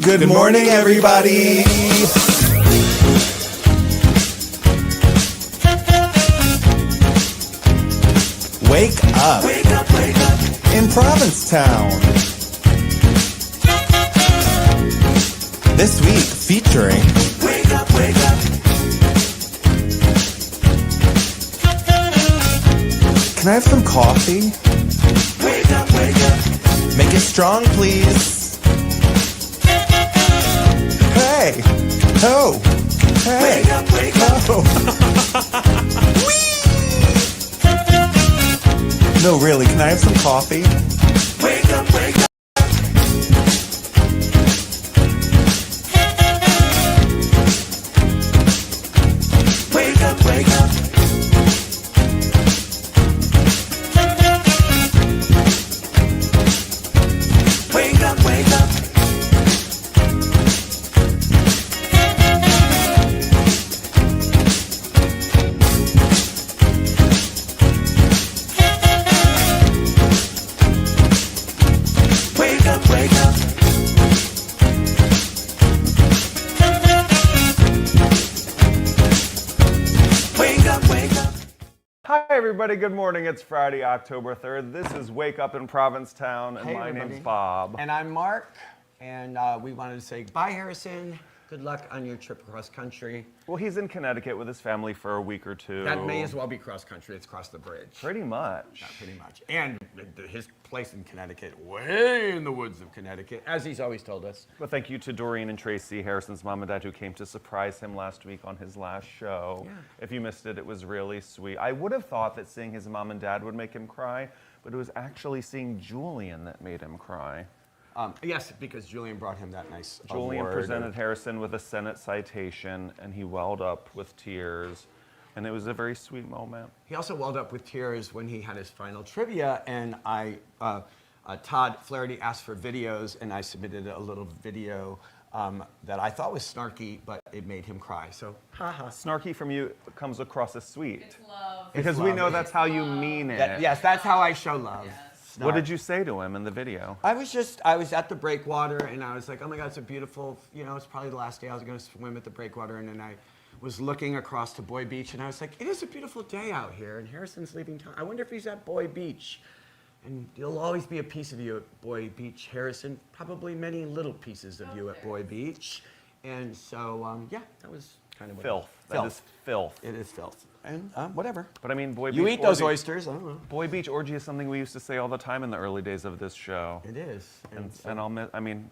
Good morning, everybody. Wake up. Wake up, wake up. In Provincetown. This week featuring Wake up, wake up. Can I have some coffee? Wake up, wake up. Make it strong, please. Hey. Oh. Hey. Wake up, wake up. Oh. No, really, can I have some coffee? Wake up, wake up. Wake up, wake up. Wake up, wake up. Hi everybody, good morning. It's Friday, October 3rd. This is Wake Up in Provincetown, and my name's Bob. And I'm Mark, and we wanted to say bye, Harrison. Good luck on your trip across country. Well, he's in Connecticut with his family for a week or two. That may as well be cross country. It's across the bridge. Pretty much. Not pretty much. And his place in Connecticut, way in the woods of Connecticut, as he's always told us. Well, thank you to Doreen and Tracy, Harrison's mom and dad, who came to surprise him last week on his last show. Yeah. If you missed it, it was really sweet. I would have thought that seeing his mom and dad would make him cry, but it was actually seeing Julian that made him cry. Yes, because Julian brought him that nice Julian award. presented Harrison with a Senate citation, and he welled up with tears, and it was a very sweet moment. He also welled up with tears when he had his final trivia, and Todd Flaherty asked for videos, and I submitted a little video that I thought was snarky, but it made him cry. So, haha. Snarky from you comes across as sweet. It's love. Because It's we love. know that's how you mean it. Yes, that's how I show love. Yes. What did you say to him in the video? I was at the breakwater, and I was like, oh my God, it's a beautiful, it's probably the last day I was going to swim at the breakwater, and then I was looking across to Boy Beach, and I was like, it is a beautiful day out here, and Harrison's leaving town. I wonder if he's at Boy Beach. And there'll always be a piece of you at Boy Beach, Harrison. Probably many little pieces of you at Boy Beach. And so, yeah, that was kind of what Filth. That is filth. It is filth. And whatever. But I mean, Boy Beach. You eat those oysters. I don't know. Boy Beach orgy is something we used to say all the time in the early days of this show. It is. And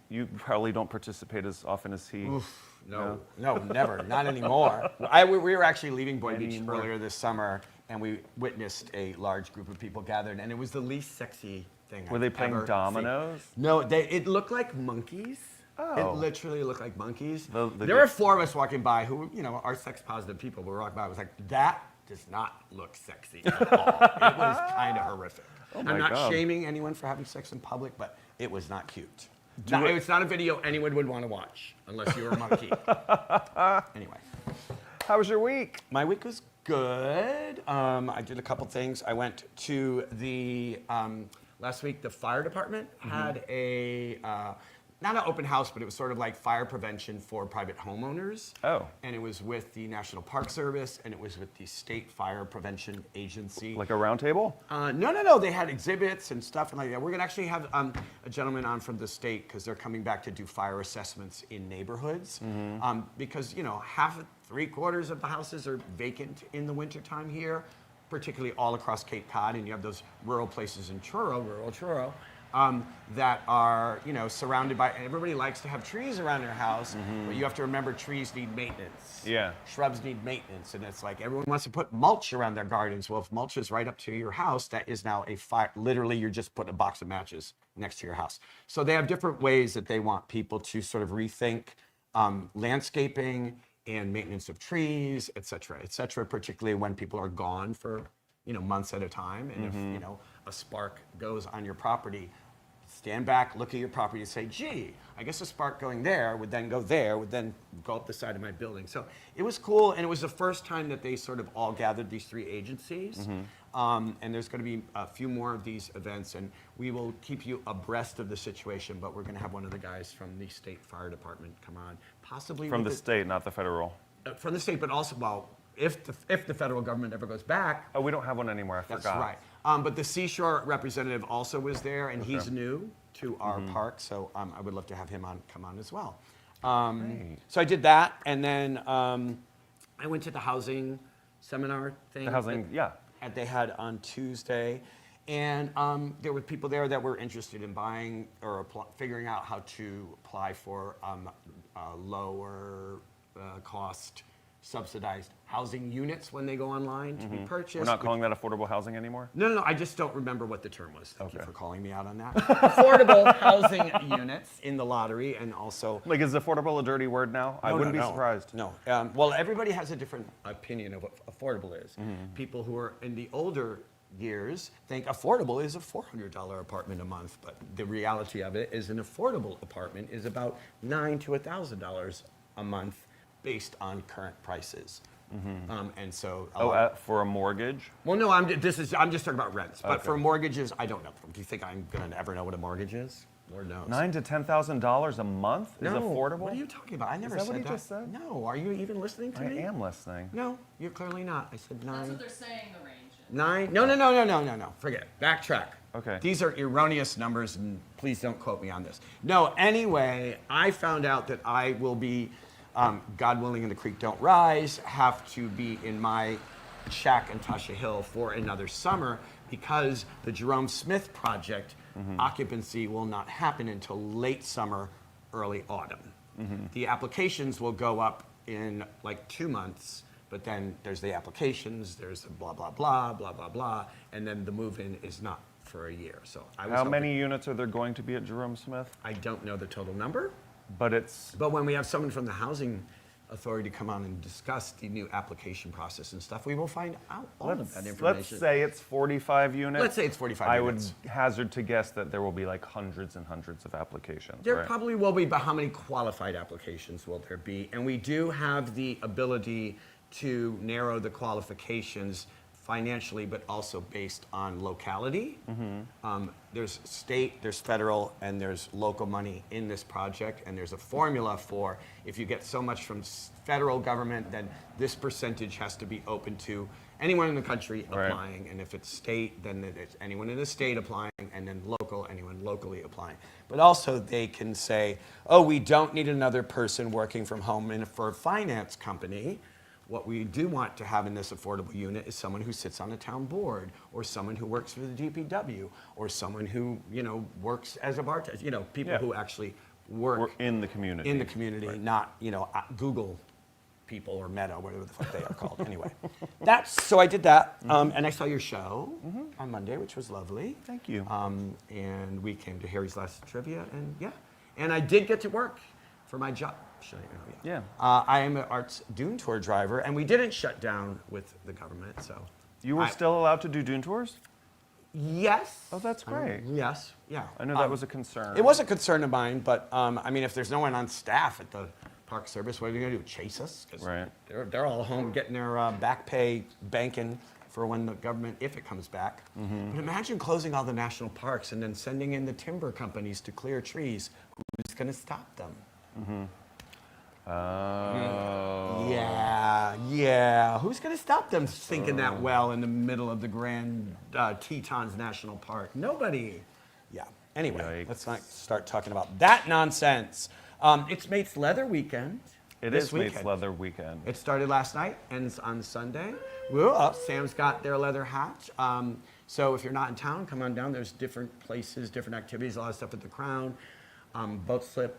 you probably don't participate as often as he. Oof, no, never. Not anymore. We were actually leaving Boy Beach Anymore. earlier this summer, and we witnessed a large group of people gathered, and it was the least sexy thing Were they playing dominoes? No, it looked like monkeys. Oh. It literally looked like monkeys. The there were four of us walking by who, are sex positive people. We were walking by. I was like, that does not look sexy at all. It was kind of horrific. Oh I'm my not God. shaming anyone for having sex in public, but it was not cute. It's not a video anyone would want to watch unless you were a monkey. Anyway. How was your week? My week was good. I did a couple things. I went to the, last week, the fire department had a, not an open house, but it was sort of like fire prevention for private homeowners. Oh. And it was with the National Park Service, and it was with the State Fire Prevention Agency. Like a round table? No. They had exhibits and stuff and like that. We're going to actually have a gentleman on from the state because they're coming back to do fire assessments in neighborhoods. Because, three-quarters of the houses are vacant in the wintertime here, particularly all across Cape Cod. And you have those rural places in rural Truro, that are, surrounded by, and everybody likes to have trees around their house, but you have to remember trees need maintenance. Yeah. Shrubs need maintenance, and it's like everyone wants to put mulch around their gardens. Well, if mulch is right up to your house, that is now a fire. Literally, you're just putting a box of matches next to your house. So they have different ways that they want people to sort of rethink landscaping and maintenance of trees, et cetera, particularly when people are gone for, months at a time. And if, a spark goes on your property, stand back, look at your property and say, gee, I guess a spark going there would then go up the side of my building. So it was cool, and it was the first time that they sort of all gathered, these three agencies. And there's going to be a few more of these events, and we will keep you abreast of the situation. But we're going to have one of the guys from the state fire department come on, possibly From the state, not the federal. From the state, but also, well, if the federal government ever goes back. Oh, we don't have one anymore. I That's forgot. right. But the Seashore representative also was there, and he's new to our park, so I would love to have him come on as well. So I did that, and then I went to the housing seminar thing. The housing, yeah. That they had on Tuesday, and there were people there that were interested in buying or figuring out how to apply for lower cost subsidized housing units when they go online to be purchased. We're not calling that affordable housing anymore? No, I just don't remember what the term was. Thank you for calling me out on that. Affordable housing units in the lottery, and also... Like, is affordable a dirty word now? I wouldn't be surprised. No. Well, everybody has a different opinion of what affordable is. People who are in the older years think affordable is a $400 apartment a month, but the reality of it is an affordable apartment is about $9,000 to $1,000 a month based on current prices. And so for a mortgage? well, no, I'm just talking about rents. But for mortgages, I don't know. Do you think I'm going to ever know what a mortgage is? Lord knows. $9,000 to $10,000 a month is affordable? What are you talking about? I never that said what you just said? No, are you even listening to me? I am listening. No, you're clearly not. I said nine. That's what they're saying, the range is. 9? No. Forget it. Backtrack. Okay. These are erroneous numbers, and please don't quote me on this. No, anyway, I found out that I will be, God willing and the creek don't rise, have to be in my shack in Tasha Hill for another summer because the Jerome Smith project occupancy will not happen until late summer, early autumn. The applications will go up in like 2 months, but then there's the applications, there's the blah, blah, blah, blah, blah, blah, and then the move-in is not for a year. So How many units are there going to be at Jerome Smith? I don't know the total number, But it's... but when we have someone from the housing authority come on and discuss the new application process and stuff, we will find out all of that information. Let's say it's 45 units. Let's say it's 45 I units. would hazard to guess that there will be like hundreds and hundreds of applications. There right? probably will be, but how many qualified applications will there be? And we do have the ability to narrow the qualifications financially, but also based on locality. There's state, there's federal, and there's local money in this project, and there's a formula for if you get so much from federal government, then this percentage has to be open to anyone in the country applying, and if it's state, then it's anyone in the state applying, and then local, anyone locally applying. But also they can say, oh, we don't need another person working from home for a finance company. What we do want to have in this affordable unit is someone who sits on a town board, or someone who works for the DPW, or someone who, works as a bartender, people who actually work We're in the community. in the community, not, Google people or Meta, whatever the fuck they are called. Anyway, so I did that, and I saw your show on Monday, which was lovely. Thank you. And we came to Harry's Last Trivia, and I did get to work for my job. Yeah. I am an Arts Dune Tour driver, and we didn't shut down with the government, so. You were still allowed to do dune tours? Yes. Oh, that's great. Yes, yeah. I know that was a concern. It was a concern of mine, but if there's no one on staff at the Park Service, what are they going to do? Chase us? 'Cause Right. They're all home getting their back pay banking for when the government, if it comes back. But imagine closing all the national parks and then sending in the timber companies to clear trees. Who's going to stop them? Oh. Yeah. Who's going to stop them sinking that well in the middle of the Grand Tetons National Park? Nobody. Yeah. Anyway, Yikes. let's not start talking about that nonsense. It's Mates Leather Weekend. It this is Mates weekend. Leather Weekend. It started last night, ends on Sunday. Well, Sam's got their leather hat. So if you're not in town, come on down. There's different places, different activities, a lot of stuff at the Crown, boat slip,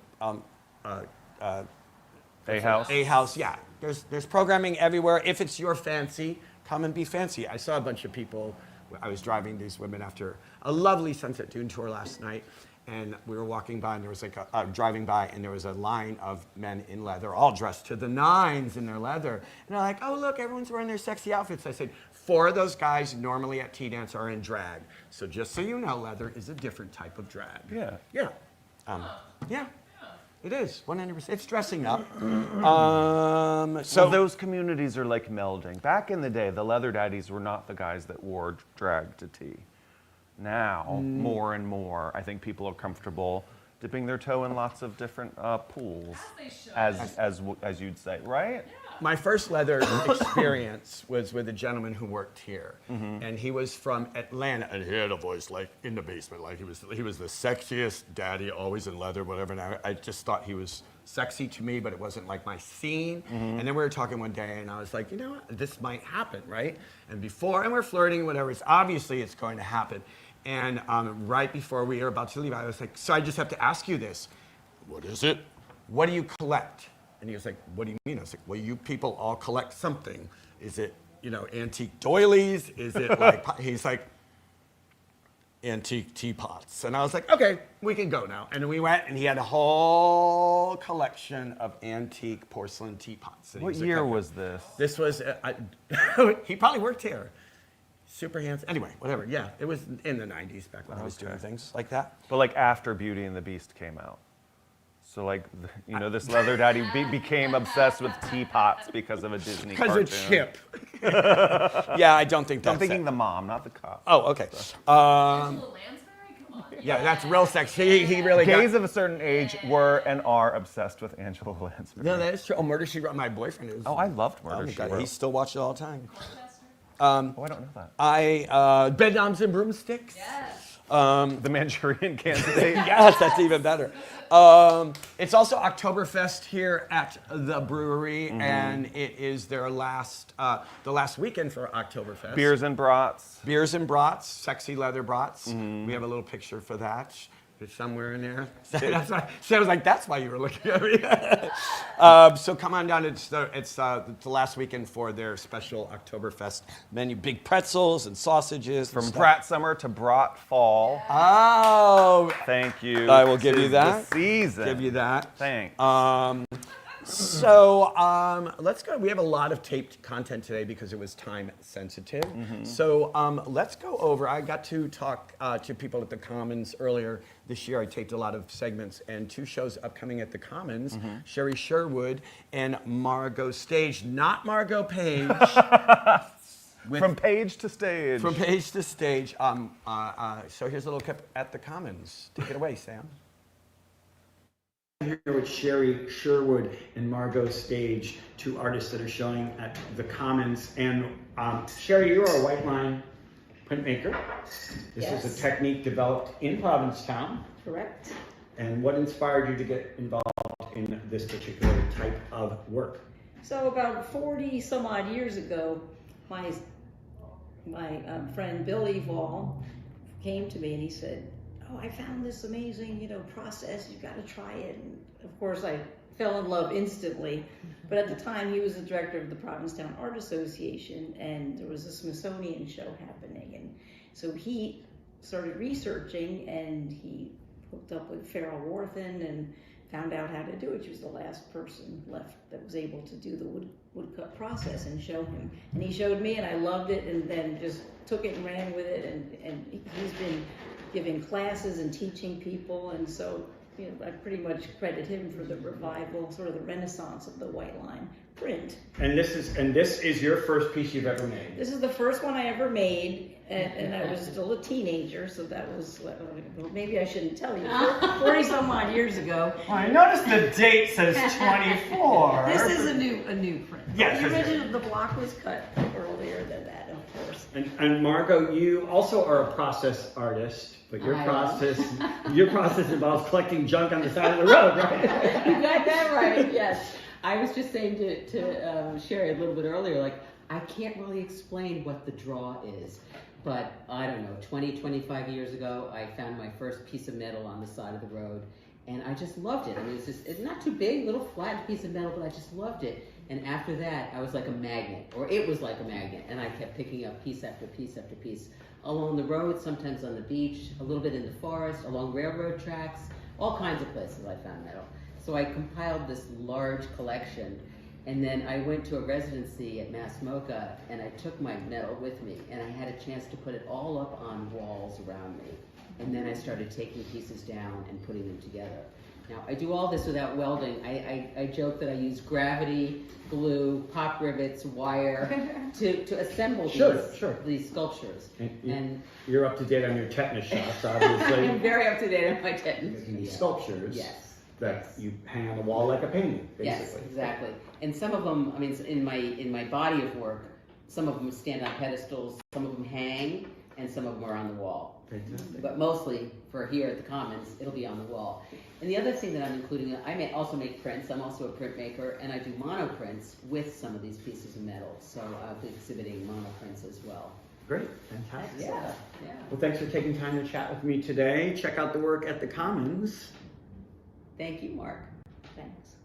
A-House. A-House, yeah. There's programming everywhere. If it's your fancy, come and be fancy. I saw a bunch of people. I was driving these women after a lovely Sunset Dune tour last night, and we were walking by, and there was driving by, and there was a line of men in leather, all dressed to the nines in their leather. And they're like, oh, look, everyone's wearing their sexy outfits. I said, 4 of those guys normally at Tea Dance are in drag. So just so you know, leather is a different type of drag. Yeah. Yeah. Yeah. It is 100%. It's dressing up. So those communities are like melding. Back in the day, the leather daddies were not the guys that wore drag to tea. Now, more and more, I think people are comfortable dipping their toe in lots of different pools, as you'd say, right? My first leather experience was with a gentleman who worked here, and he was from Atlanta, and he had a voice like in the basement, like he was the sexiest daddy, always in leather, whatever. And I just thought he was sexy to me, but it wasn't like my scene. And then we were talking one day, and I was like, you know what, this might happen, right? And we're flirting, whatever. It's obviously it's going to happen. And right before we were about to leave, I was like, so I just have to ask you this: what is it? What do you collect? And he was like, what do you mean? I was like, well, you people all collect something. Is it, antique doilies? Is it like, he's like, antique teapots. And I was like, okay, we can go now. And we went, and he had a whole collection of antique porcelain teapots. What year was this? This was, he probably worked here. Super handsome. Anyway, whatever. Yeah, it was in the 90s back when I was doing things like that. But like after Beauty and the Beast came out. So like, this leather daddy became obsessed with teapots because of a Disney cartoon. Because of Chip. Yeah, I don't think that's I'm thinking the mom, not the cop. Oh, okay. Yeah, that's real sexy. He really Gays of a certain age were and are obsessed with Angela Lansbury. No, that is true. Oh, Murder, She Wrote. My boyfriend is. Oh, I loved Murder, She Wrote. He still watched it all the time. I don't know that. Bedknobs and Broomsticks. Yes. The Manchurian Candidate. Yes, that's even better. It's also Oktoberfest here at the brewery, and it is their the last weekend for Oktoberfest. Beers and brats. Beers and brats, sexy leather brats. We have a little picture for that. It's somewhere in there. That's why, so I was like, that's why you were looking at me. So come on down. It's the last weekend for their special Oktoberfest menu. Big pretzels and sausages. From Brat Summer to Brat Fall. Oh. Thank you. I will give you that. The season. Give you that. Thanks. So let's go. We have a lot of taped content today because it was time sensitive. So let's go over. I got to talk to people at the Commons earlier this year. I taped a lot of segments and 2 shows upcoming at the Commons. Sherry Sherwood and Margot Stage, not Margot Paige. From page to stage. From page to stage. So here's a little clip at the Commons. Take it away, Sam. Here with Sherry Sherwood and Margot Stage, 2 artists that are showing at the Commons. And Sherry, you are a white line printmaker. This is a technique developed in Provincetown. Correct. And what inspired you to get involved in this particular type of work? So about 40 some odd years ago, my friend Billy Vall came to me and he said, oh, I found this amazing, process. You've got to try it. And of course, I fell in love instantly. But at the time, he was the director of the Provincetown Art Association, and there was a Smithsonian show happening. And so he started researching, and he hooked up with Farrell Warthen and found out how to do it. She was the last person left that was able to do the woodcut process and show him. And he showed me, and I loved it, and then just took it and ran with it. And he's been giving classes and teaching people, and so I pretty much credit him for the revival, sort of the renaissance of the white line print. And this is your first piece you've ever made. This is the first one I ever made, and I was still a teenager, so that was maybe I shouldn't tell you. 40 some odd years ago. Well, I noticed the date says 24. This is a new print. Yes. The original, the block was cut earlier than that, of course. And Margot, you also are a process artist, but your process involves collecting junk on the side of the road, right? You got that right. Yes. I was just saying to Sherry a little bit earlier, like, I can't really explain what the draw is, but I don't know, 20, 25 years ago, I found my first piece of metal on the side of the road, and I just loved it. I mean, it's not too big, little flat piece of metal, but I just loved it. And after that, I was like a magnet, or it was like a magnet, and I kept picking up piece after piece after piece. Along the road, sometimes on the beach, a little bit in the forest, along railroad tracks, all kinds of places I found metal. So I compiled this large collection, and then I went to a residency at Mass MoCA, and I took my metal with me, and I had a chance to put it all up on walls around me. And then I started taking pieces down and putting them together. Now, I do all this without welding. I joke that I use gravity, glue, pop rivets, wire to assemble these sculptures. And you're up to date on your tetanus shots, obviously. I'm very up to date on my tetanus. These sculptures that you hang on the wall like a painting, basically. Yes, exactly. And some of them, I mean, in my body of work, some of them stand on pedestals, some of them hang, and some of them are on the wall. Fantastic. But mostly, for here at the Commons, it'll be on the wall. And the other thing that I'm including, I also make prints. I'm also a printmaker, and I do monoprints with some of these pieces of metal. So I'll be exhibiting monoprints as well. Great, fantastic. Yeah. Well, thanks for taking time to chat with me today. Check out the work at the Commons. Thank you, Mark. Thanks.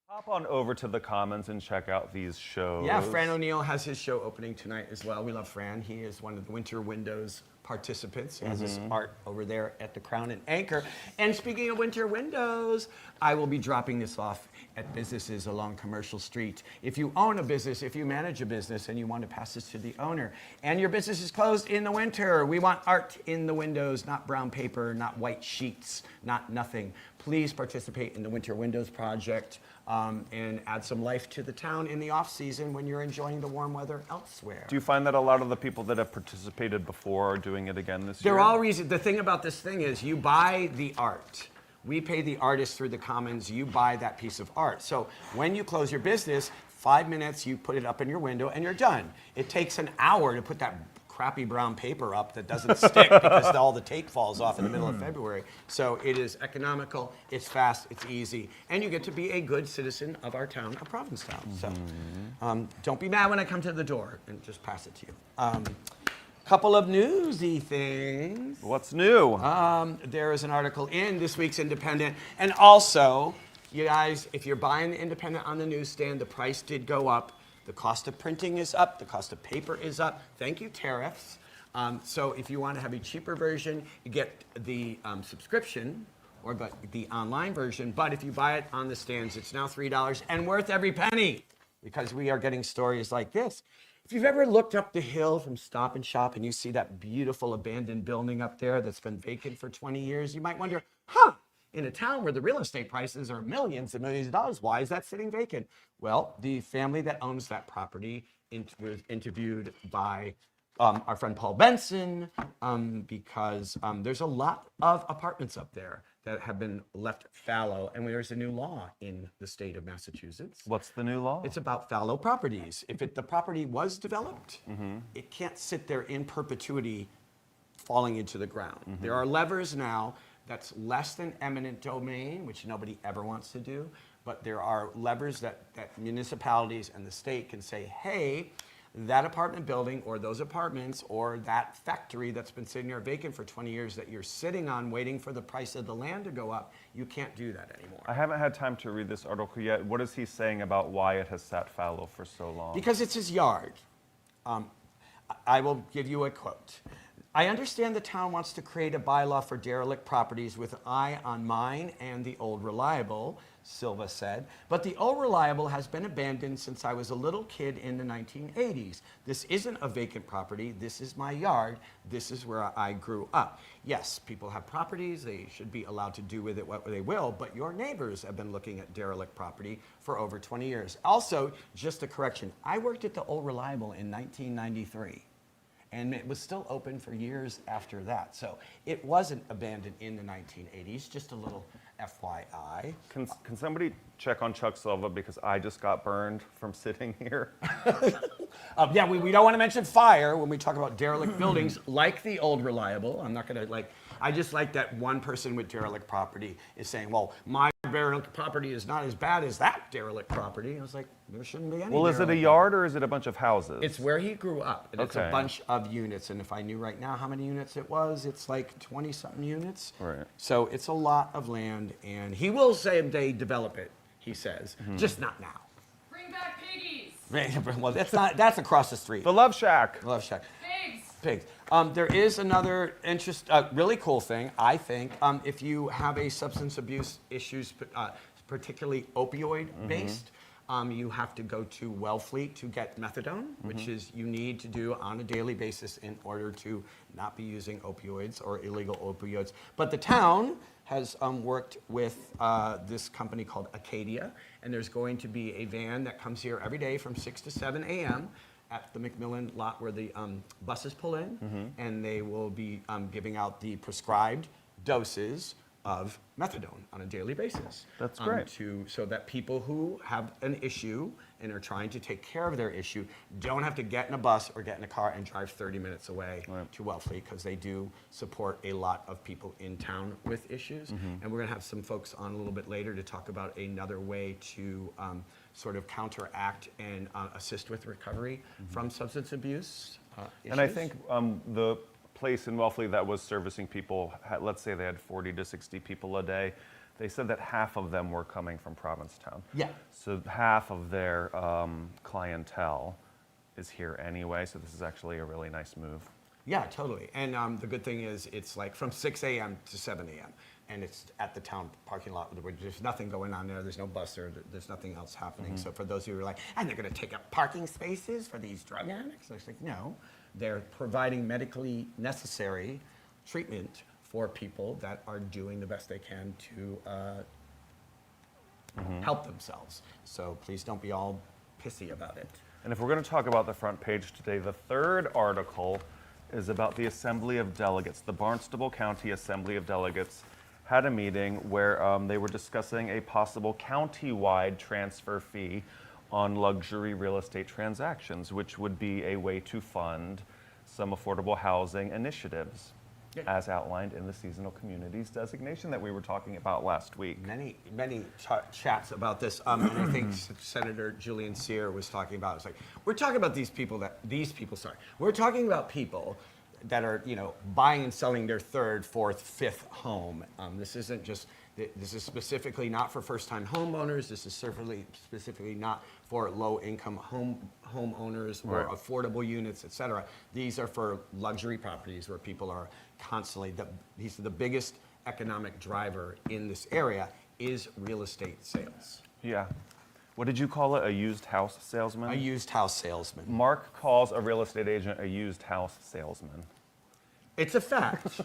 Hop on over to the Commons and check out these shows. Yeah, Fran O'Neill has his show opening tonight as well. We love Fran. He is one of the Winter Windows participants. He has his art over there at the Crown and Anchor. And speaking of Winter Windows, I will be dropping this off at businesses along Commercial Street. If you own a business, if you manage a business and you want to pass this to the owner, and your business is closed in the winter, we want art in the windows, not brown paper, not white sheets, not nothing. Please participate in the Winter Windows Project and add some life to the town in the off-season when you're enjoying the warm weather elsewhere. Do you find that a lot of the people that have participated before are doing it again this year? They're all reasons. The thing about this thing is you buy the art. We pay the artist through the Commons. You buy that piece of art. So when you close your business, 5 minutes, you put it up in your window and you're done. It takes an hour to put that crappy brown paper up that doesn't stick because all the tape falls off in the middle of February. So it is economical, it's fast, it's easy, and you get to be a good citizen of our town of Provincetown. So don't be mad when I come to the door and just pass it to you. Couple of newsy things. What's new? There is an article in this week's Independent, and also, you guys, if you're buying the Independent on the newsstand, the price did go up. The cost of printing is up. The cost of paper is up. Thank you, tariffs. So if you want to have a cheaper version, you get the subscription or the online version. But if you buy it on the stands, it's now $3 and worth every penny because we are getting stories like this. If you've ever looked up the hill from Stop and Shop and you see that beautiful abandoned building up there that's been vacant for 20 years, you might wonder, in a town where the real estate prices are millions and millions of dollars, why is that sitting vacant? Well, the family that owns that property was interviewed by our friend Paul Benson because there's a lot of apartments up there that have been left fallow, and there's a new law in the state of Massachusetts. What's the new law? It's about fallow properties. If the property was developed, it can't sit there in perpetuity falling into the ground. There are levers now that's less than eminent domain, which nobody ever wants to do, but there are levers that municipalities and the state can say, hey, that apartment building or those apartments or that factory that's been sitting there vacant for 20 years that you're sitting on waiting for the price of the land to go up, you can't do that anymore. I haven't had time to read this article yet. What is he saying about why it has sat fallow for so long? Because it's his yard. I will give you a quote. I understand the town wants to create a bylaw for derelict properties with an eye on mine and the Old Reliable, Silva said, but the Old Reliable has been abandoned since I was a little kid in the 1980s. This isn't a vacant property. This is my yard. This is where I grew up. Yes, people have properties. They should be allowed to do with it what they will, but your neighbors have been looking at derelict property for over 20 years. Also, just a correction, I worked at the Old Reliable in 1993. And it was still open for years after that. So it wasn't abandoned in the 1980s, just a little FYI. Can somebody check on Chuck Silva because I just got burned from sitting here? Yeah, we don't want to mention fire when we talk about derelict buildings like the Old Reliable. I'm not going to I just like that one person with derelict property is saying, well, my derelict property is not as bad as that derelict property. I was like, there shouldn't be any. Well, is it a yard or is it a bunch of houses? It's where he grew up. And It's a Okay. bunch of units. And if I knew right now how many units it was, it's like 20-something units. Right. So it's a lot of land. And he will someday develop it, he says. Just not now. Bring back piggies! Well, that's across the street. The Love Shack. Love Shack. Pigs! Pigs. There is another really cool thing, I think. If you have a substance abuse issues, particularly opioid-based, you have to go to Wellfleet to get methadone, which is you need to do on a daily basis in order to not be using opioids or illegal opioids. But the town has worked with this company called Acadia, and there's going to be a van that comes here every day from 6 to 7 a.m. at the McMillan lot where the buses pull in, and they will be giving out the prescribed doses of methadone on a daily basis. That's great. So that people who have an issue and are trying to take care of their issue don't have to get in a bus or get in a car and drive 30 minutes away to Wellfleet, because they do support a lot of people in town with issues. And we're going to have some folks on a little bit later to talk about another way to sort of counteract and assist with recovery from substance abuse issues. And I think the place in Wellfleet that was servicing people, let's say they had 40 to 60 people a day, they said that half of them were coming from Provincetown. Yeah. So half of their clientele is here anyway, so this is actually a really nice move. Yeah, totally. And the good thing is it's like from 6 a.m. to 7 a.m. and it's at the town parking lot. There's nothing going on there. There's no bus there. There's nothing else happening. So for those of you who are like, and they're going to take up parking spaces for these drug addicts, it's like, no. They're providing medically necessary treatment for people that are doing the best they can to help themselves. So please don't be all pissy about it. And if we're going to talk about the front page today, the third article is about the Assembly of Delegates. The Barnstable County Assembly of Delegates had a meeting where they were discussing a possible county-wide transfer fee on luxury real estate transactions, which would be a way to fund some affordable housing initiatives, as outlined in the seasonal communities designation that we were talking about last week. Many chats about this, and I think Senator Julian Sear was talking about. It's like we're talking about we're talking about people that are buying and selling their third, fourth, fifth home. This isn't just. This is specifically not for first-time homeowners. This is specifically not for low-income homeowners or affordable units, et cetera. These are for luxury properties where people are constantly, these are the biggest economic driver in this area is real estate sales. Yeah. What did you call it? A used house salesman? A used house salesman. Mark calls a real estate agent a used house salesman. It's a fact.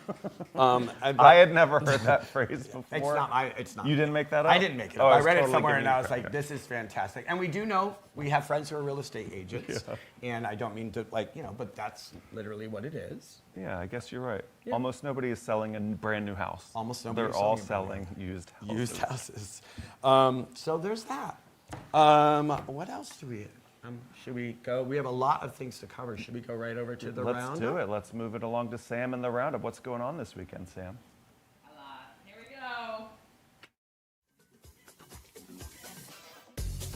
I had never heard that phrase before. It's not. You didn't make that up? I didn't make it up. I read it somewhere and I was like, this is fantastic. And we do know, we have friends who are real estate agents. And I don't mean to but that's literally what it is. Yeah, I guess you're right. Yeah. Almost nobody is selling a brand new house. Almost nobody. They're all selling used houses. Used houses. So there's that. What else do we have? Should we go? We have a lot of things to cover. Should we go right over to the roundup? Let's do it. Let's move it along to Sam and the roundup. What's going on this weekend, Sam? A lot. Here we go.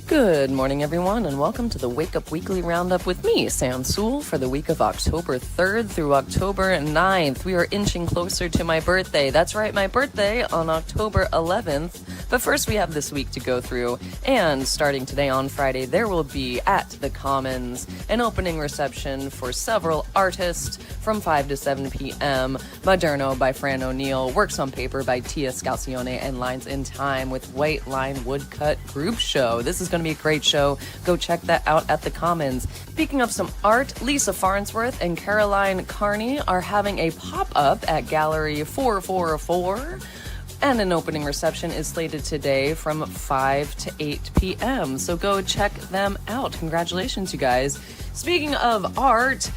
Good morning, everyone, and welcome to the Wake Up Weekly Roundup with me, Sam Sewell, for the week of October 3rd through October 9th. We are inching closer to my birthday. That's right, my birthday on October 11th. But first, we have this week to go through, and starting today on Friday, there will be at the Commons an opening reception for several artists from 5 to 7 p.m. Moderno by Fran O'Neill, Works on Paper by Tia Scalcione, and Lines in Time with White Line Woodcut Group Show. This is going to be a great show. Go check that out at the Commons. Speaking of some art, Lisa Farnsworth and Caroline Carney are having a pop-up at Gallery 444. And an opening reception is slated today from 5 to 8 p.m. So go check them out. Congratulations, you guys. Speaking of art,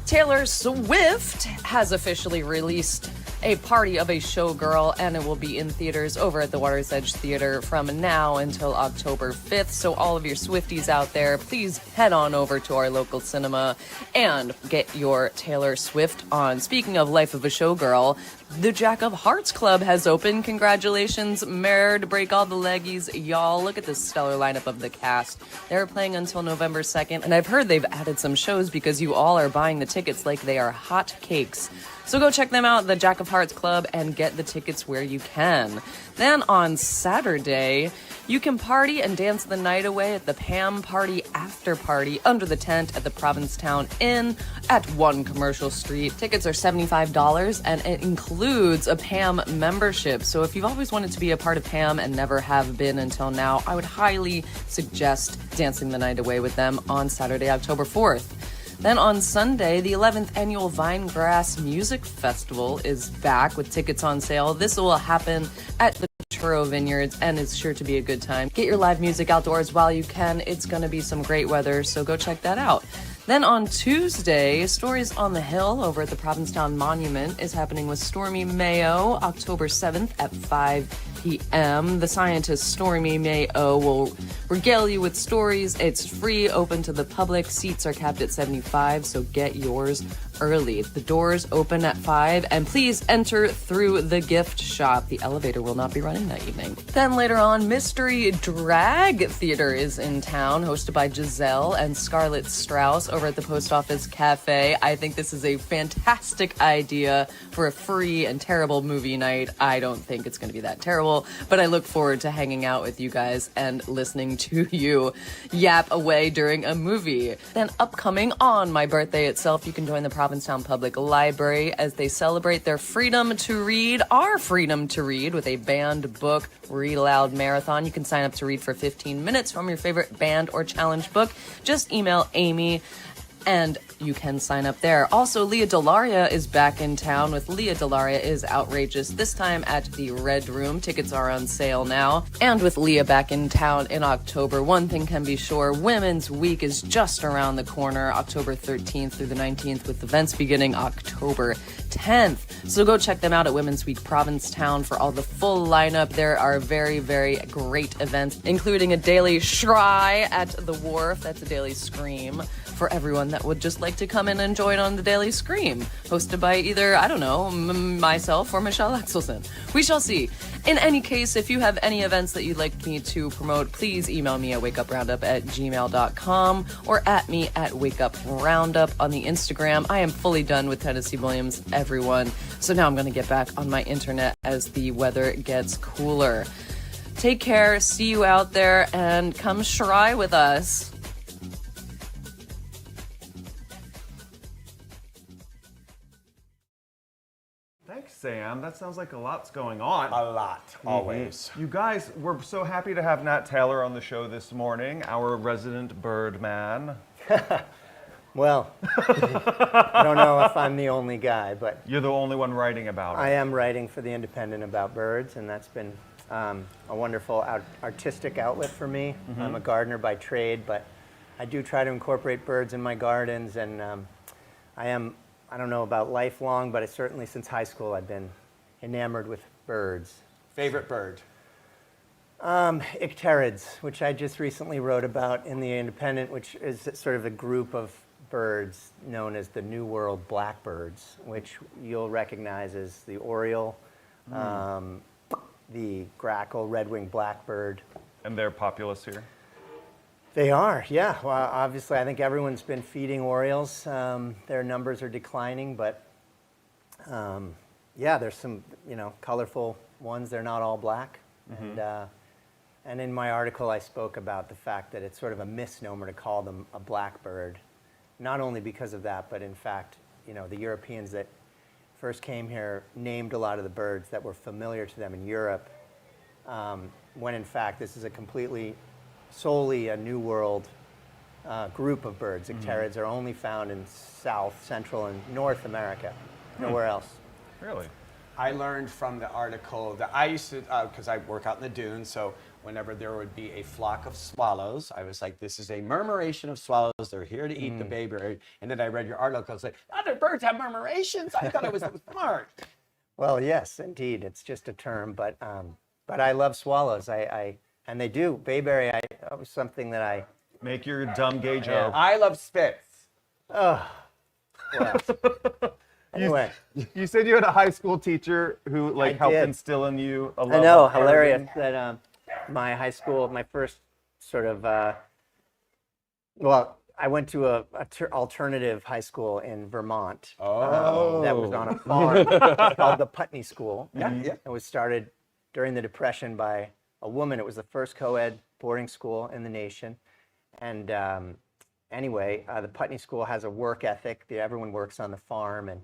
Taylor Swift has officially released a Party of a Showgirl, and it will be in theaters over at the Water's Edge Theater from now until October 5th. So all of your Swifties out there, please head on over to our local cinema and get your Taylor Swift on. Speaking of Life of a Showgirl, the Jack of Hearts Club has opened. Congratulations, Mare to break all the leggies, y'all. Look at this stellar lineup of the cast. They're playing until November 2nd, and I've heard they've added some shows because you all are buying the tickets like they are hot cakes. So go check them out, the Jack of Hearts Club, and get the tickets where you can. Then on Saturday, you can party and dance the night away at the Pam Party After Party under the tent at the Provincetown Inn at 1 Commercial Street. Tickets are $75 and it includes a Pam membership. So if you've always wanted to be a part of Pam and never have been until now, I would highly suggest dancing the night away with them on Saturday, October 4th. Then on Sunday, the 11th annual Vinegrass Music Festival is back with tickets on sale. This will happen at the Churro Vineyards and it's sure to be a good time. Get your live music outdoors while you can. It's going to be some great weather, so go check that out. Then on Tuesday, Stories on the Hill over at the Provincetown Monument is happening with Stormy Mayo, October 7th at 5 p.m. The scientist Stormy Mayo will regale you with stories. It's free, open to the public. Seats are capped at 75, so get yours early. The doors open at 5, and please enter through the gift shop. The elevator will not be running that evening. Then later on, Mystery Drag Theater is in town, hosted by Giselle and Scarlett Strauss over at the Post Office Cafe. I think this is a fantastic idea for a free and terrible movie night. I don't think it's going to be that terrible, but I look forward to hanging out with you guys and listening to you yap away during a movie. Then upcoming on my birthday itself, you can join the Provincetown Public Library as they celebrate their freedom to read, our freedom to read, with a banned book read aloud marathon. You can sign up to read for 15 minutes from your favorite banned or challenge book. Just email Amy and you can sign up there. Also, Leah Delaria is back in town with Leah Delaria is Outrageous, this time at the Red Room. Tickets are on sale now. And with Leah back in town in October, one thing can be sure, Women's Week is just around the corner, October 13th through the 19th, with events beginning October 10th. So go check them out at Women's Week Provincetown for all the full lineup. There are very, very great events, including a daily Shry at the Wharf. That's a daily Scream for everyone that would just like to come in and join on the Daily Scream, hosted by either, I don't know, myself or Michelle Axelson. We shall see. In any case, if you have any events that you'd like me to promote, please email me at wakeuproundup@gmail.com or at me at wakeuproundup on the Instagram. I am fully done with Tennessee Williams, everyone. So now I'm going to get back on my internet as the weather gets cooler. Take care, see you out there, and come Shry with us. Thanks, Sam. That sounds like a lot's going on. A lot, always. You guys, we're so happy to have Nat Taylor on the show this morning, our resident bird man. Well, I don't know if I'm the only guy, but You're the only one writing about it. I am writing for The Independent about birds, and that's been a wonderful artistic outlet for me. I'm a gardener by trade, but I do try to incorporate birds in my gardens, and I don't know about lifelong, but certainly since high school I've been enamored with birds. Favorite bird? Icterids, which I just recently wrote about in The Independent, which is sort of a group of birds known as the New World blackbirds, which you'll recognize as the oriole, the grackle, red-winged blackbird. And they're populous here? They are, yeah. Well, obviously, I think everyone's been feeding orioles. Their numbers are declining, but yeah, there's some, colorful ones. They're not all black. And in my article, I spoke about the fact that it's sort of a misnomer to call them a blackbird, not only because of that, but in fact, the Europeans that first came here named a lot of the birds that were familiar to them in Europe, when in fact this is solely a New World group of birds. Icterids are only found in South, Central, and North America, nowhere else. Really? I learned from the article that I used to, because I work out in the dunes, so whenever there would be a flock of swallows, I was like, this is a murmuration of swallows. They're here to eat the bayberry. And then I read your article. I was like, other birds have murmurations? I thought it was smart. Well, yes, indeed. It's just a term, but I love swallows. And they do. Bayberry was something that I... Make your dumb gay joke. I love spits. Oh, well. Anyway. You said you had a high school teacher who helped did. instill in you a love I know, of hilarious gardening. that my high school, my first sort of, I went to a alternative high school in Vermont. Oh. That was on a farm called the Putney School. Yeah. It was started during the Depression by a woman. It was the first co-ed boarding school in the nation. And anyway, the Putney School has a work ethic. Everyone works on the farm, and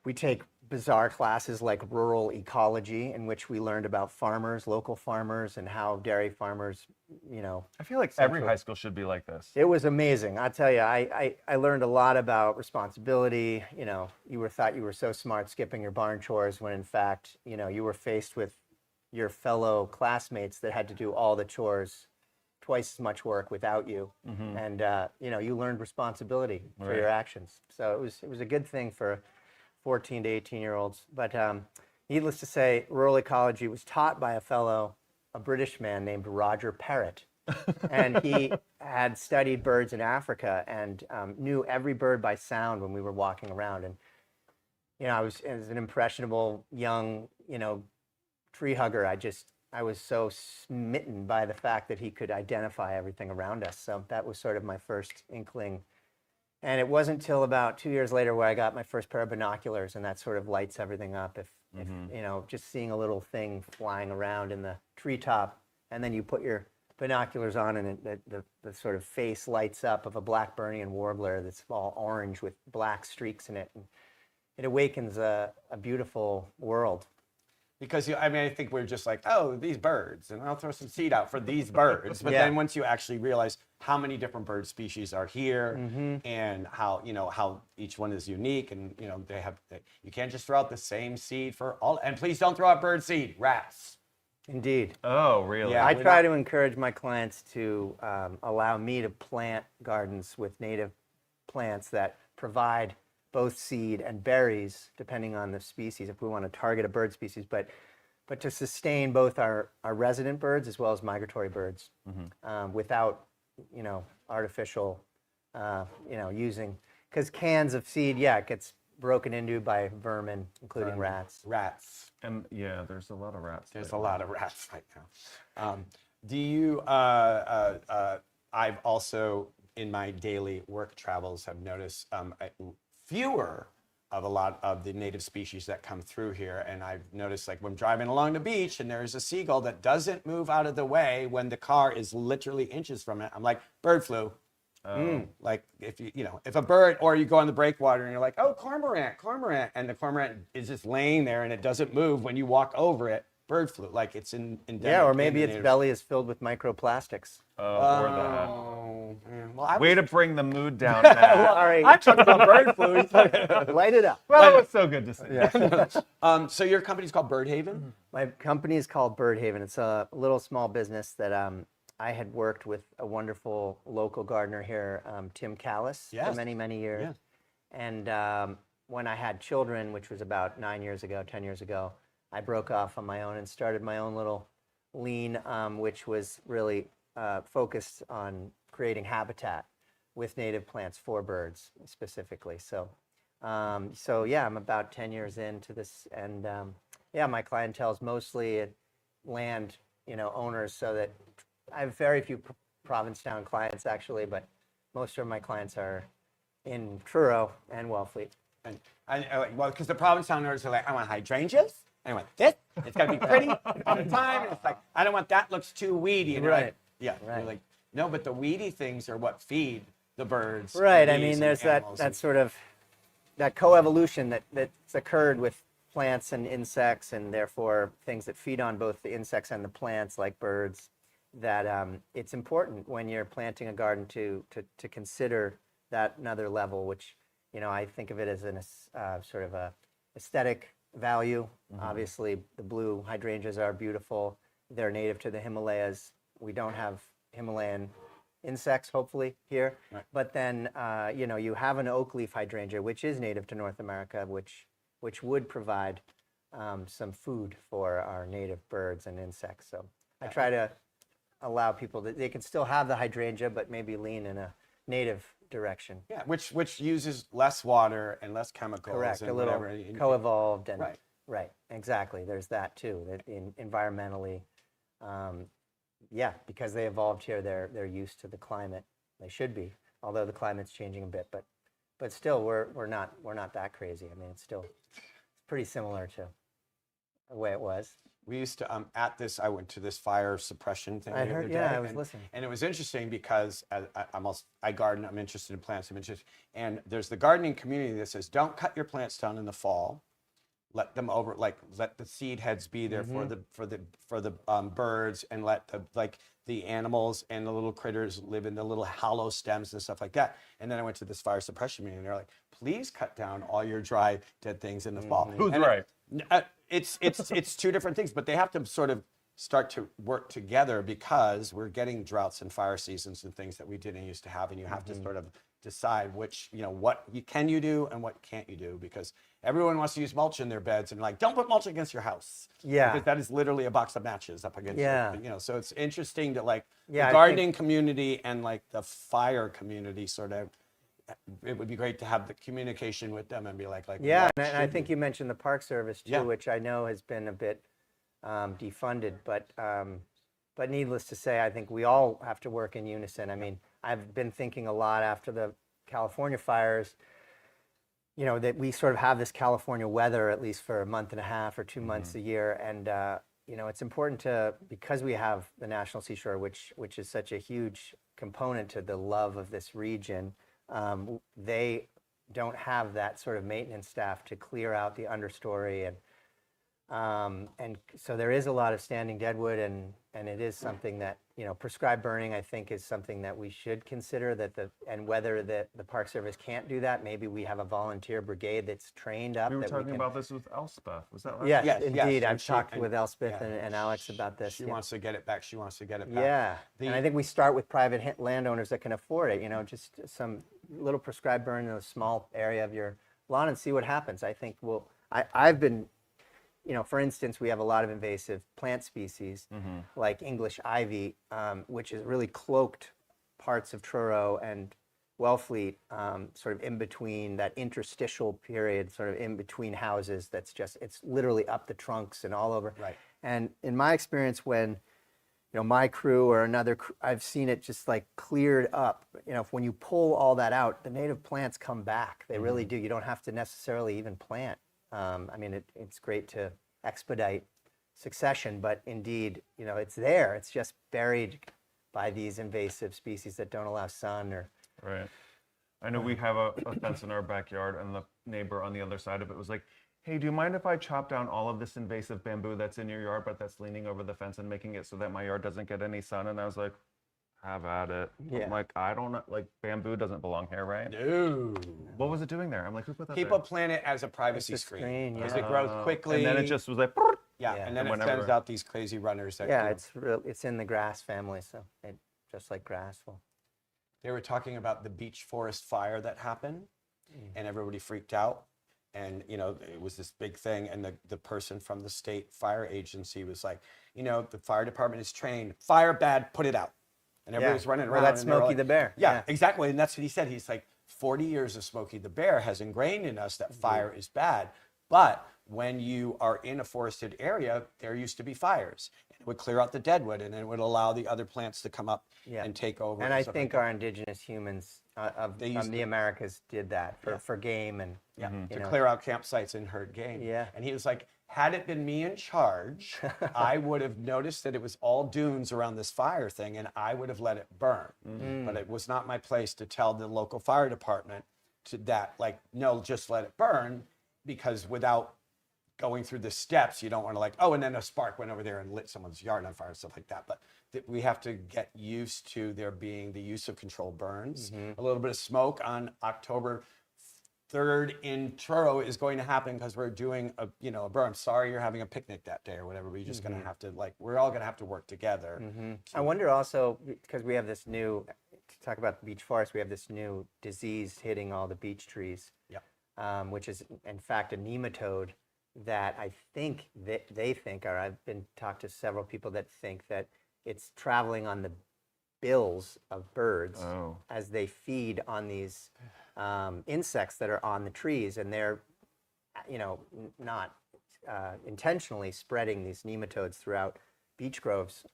we take bizarre classes like rural ecology, in which we learned about farmers, local farmers, and how dairy farmers, I feel like every high school should be like this. It was amazing. I tell you, I learned a lot about responsibility. You thought you were so smart skipping your barn chores when in fact, you were faced with your fellow classmates that had to do all the chores, twice as much work without you. And, you learned responsibility for your actions. So it was a good thing for 14 to 18-year-olds. But needless to say, rural ecology was taught by a British man named Roger Parrott. And he had studied birds in Africa and knew every bird by sound when we were walking around. And, I was, as an impressionable young, tree hugger, I was so smitten by the fact that he could identify everything around us. So that was sort of my first inkling. And it wasn't until about 2 years later where I got my first pair of binoculars, and that sort of lights everything up. If just seeing a little thing flying around in the treetop, and then you put your binoculars on, and the sort of face lights up of a Blackburnian warbler that's all orange with black streaks in it. And it awakens a beautiful world. Because I think we're just like, oh, these birds, and I'll throw some seed out for these birds. But then once you actually realize how many different bird species are here, and how each one is unique, and you can't just throw out the same seed for all. And please don't throw out bird seed, rats. Indeed. Oh, really? Yeah, I try to encourage my clients to allow me to plant gardens with native plants that provide both seed and berries, depending on the species, if we want to target a bird species, but to sustain both our resident birds as well as migratory birds, without, artificial, using, because cans of seed, it gets broken into by vermin, including rats. And there's a lot of rats. There's a lot of rats right now. Do you, I've also, in my daily work travels, have noticed fewer of a lot of the native species that come through here. And I've noticed, like, when driving along the beach and there's a seagull that doesn't move out of the way when the car is literally inches from it, I'm like, bird flu. Like, if a bird, or you go on the breakwater and you're like, oh, cormorant, and the cormorant is just laying there and it doesn't move when you walk over it, bird flu. Like, it's endemic. Yeah, or maybe its belly is filled with microplastics. Or that. Well, Way to bring the mood down now. Sorry. I'm talking about bird flu. Light it up. Well, it was so good to see. So your company's called Bird Haven? My company is called Bird Haven. It's a little small business that I had worked with a wonderful local gardener here, Tim Callis, for many, many years. Yes. And when I had children, which was about 10 years ago, I broke off on my own and started my own little lean, which was really focused on creating habitat with native plants for birds specifically. So I'm about 10 years into this, and my clientele is mostly land, owners, so that I have very few Provincetown clients actually, but most of my clients are in Truro and Wellfleet. And because the Provincetown owners are like, I want hydrangeas, I want this, it's got to be pretty all the time, and it's like, I don't want that, looks too weedy. And Right. You're like, no, but the weedy things are what feed the birds. Right. The I bees, mean, and there's the animals, that sort of that coevolution that's occurred with plants and insects, and therefore things that feed on both the insects and the plants, like birds. That it's important when you're planting a garden to consider that another level, which I think of it as an sort of a aesthetic value. Obviously, the blue hydrangeas are beautiful. They're native to the Himalayas. We don't have Himalayan insects, hopefully, here. Right. But then, you have an oak leaf hydrangea, which is native to North America, which would provide some food for our native birds and insects. So I try to allow people that they can still have the hydrangea, but maybe lean in a native direction. Yeah, which uses less water and less chemicals. Correct, and a little whatever. co-evolved and Right. Exactly. There's that too. That environmentally, because they evolved here, they're used to the climate. They should be, although the climate's changing a bit. But still, we're not that crazy. I mean, it's pretty similar to the way it was. We used to I went to this fire suppression thing I the heard- other yeah, day, I was and, listening. and it was interesting because I garden. I'm interested in plants. And there's the gardening community that says don't cut your plants down in the fall. Let them let the seed heads be there for the birds, and let the animals and the little critters live in the little hollow stems and stuff like that. And then I went to this fire suppression meeting, and they're like, please cut down all your dry dead things in the fall. Who's And right? It's two different things, but they have to sort of start to work together because we're getting droughts and fire seasons and things that we didn't used to have, and you have to sort of decide which, what can you do and what can't you do, because everyone wants to use mulch in their beds, and like, don't put mulch against your house. Yeah. Because that is literally a box of matches up against Yeah. so it's interesting that like Yeah, the I gardening community and like the fire community sort of, it would be great to have the communication with them and be like Yeah, what and I should think we- you mentioned the Park Service too, Yeah. which I know has been a bit defunded, but needless to say, I think we all have to work in unison. I mean, I've been thinking a lot after the California fires, that we sort of have this California weather at least for a month and a half or 2 months a year, and it's important because we have the National Seashore, which is such a huge component to the love of this region. They don't have that sort of maintenance staff to clear out the understory, and so there is a lot of standing deadwood, and it is something that prescribed burning, I think, is something that we should consider, and whether the Park Service can't do that, maybe we have a volunteer brigade that's trained up. We were that talking can, about this with Elspeth. Was that right? Yes, Yes, indeed. and I've talked with Elspeth yeah, and Alex about this. She yeah. wants to get it back. She wants to get it back. Yeah, The- and I think we start with private landowners that can afford it. Just some little prescribed burn in a small area of your lawn and see what happens. I think I've been, for instance, we have a lot of invasive plant species like English ivy, which is really cloaked parts of Truro and Wellfleet, sort of in between that interstitial period, sort of in between houses. It's literally up the trunks and all over. Right. And in my experience, when my crew or another crew, I've seen it just like cleared up. When you pull all that out, the native plants come back. They really do. You don't have to necessarily even plant. I mean, it's great to expedite succession, but indeed, it's there. It's just buried by these invasive species that don't allow sun or. Right. I know we have a fence in our backyard, and the neighbor on the other side of it was like, hey, do you mind if I chop down all of this invasive bamboo that's in your yard, but that's leaning over the fence and making it so that my yard doesn't get any sun? And I was like, have at it. Yeah. I'm like, I don't know, bamboo doesn't belong here, right? No. What was it doing there? I'm like, who put that People there? plant it as a privacy It's a screen. screen, Because yeah. it grows quickly. And then it just was like, yeah, Yeah. and then And it sends out these crazy runners. That Yeah, go- it's in the grass family, so just like grass will. They were talking about the beech forest fire that happened, and everybody freaked out. And, it was this big thing. And the person from the state fire agency was like, the fire department is trained. Fire bad, put it out. And everybody was running Or around. that's and they were Smokey like- the Bear. Yeah, exactly. And that's what he said. He's like, 40 years of Smokey the Bear has ingrained in us that fire is bad. But when you are in a forested area, there used to be fires. And it would clear out the deadwood, and it would allow the other plants to come up and take over. And I stuff think like our indigenous humans of They used the to- Americas did that for game and to clear out campsites and herd game. Yeah. And he was like, had it been me in charge, I would have noticed that it was all dunes around this fire thing, and I would have let it burn. But it was not my place to tell the local fire department no, just let it burn, because without going through the steps, you don't want to and then a spark went over there and lit someone's yard on fire and stuff like that. But we have to get used to there being the use of controlled burns. A little bit of smoke on October 3rd in Truro is going to happen because we're doing a burn. Sorry you're having a picnic that day or whatever. We're just going to have to we're all going to have to work together. I wonder also, because we have this new, to talk about the beech forest, we have this new disease hitting all the beech trees, which is in fact a nematode that I think they think, or I've been talked to several people that think that it's traveling on the bills of birds as they feed on these insects that are on the trees, and they're, not intentionally spreading these nematodes throughout beech groves.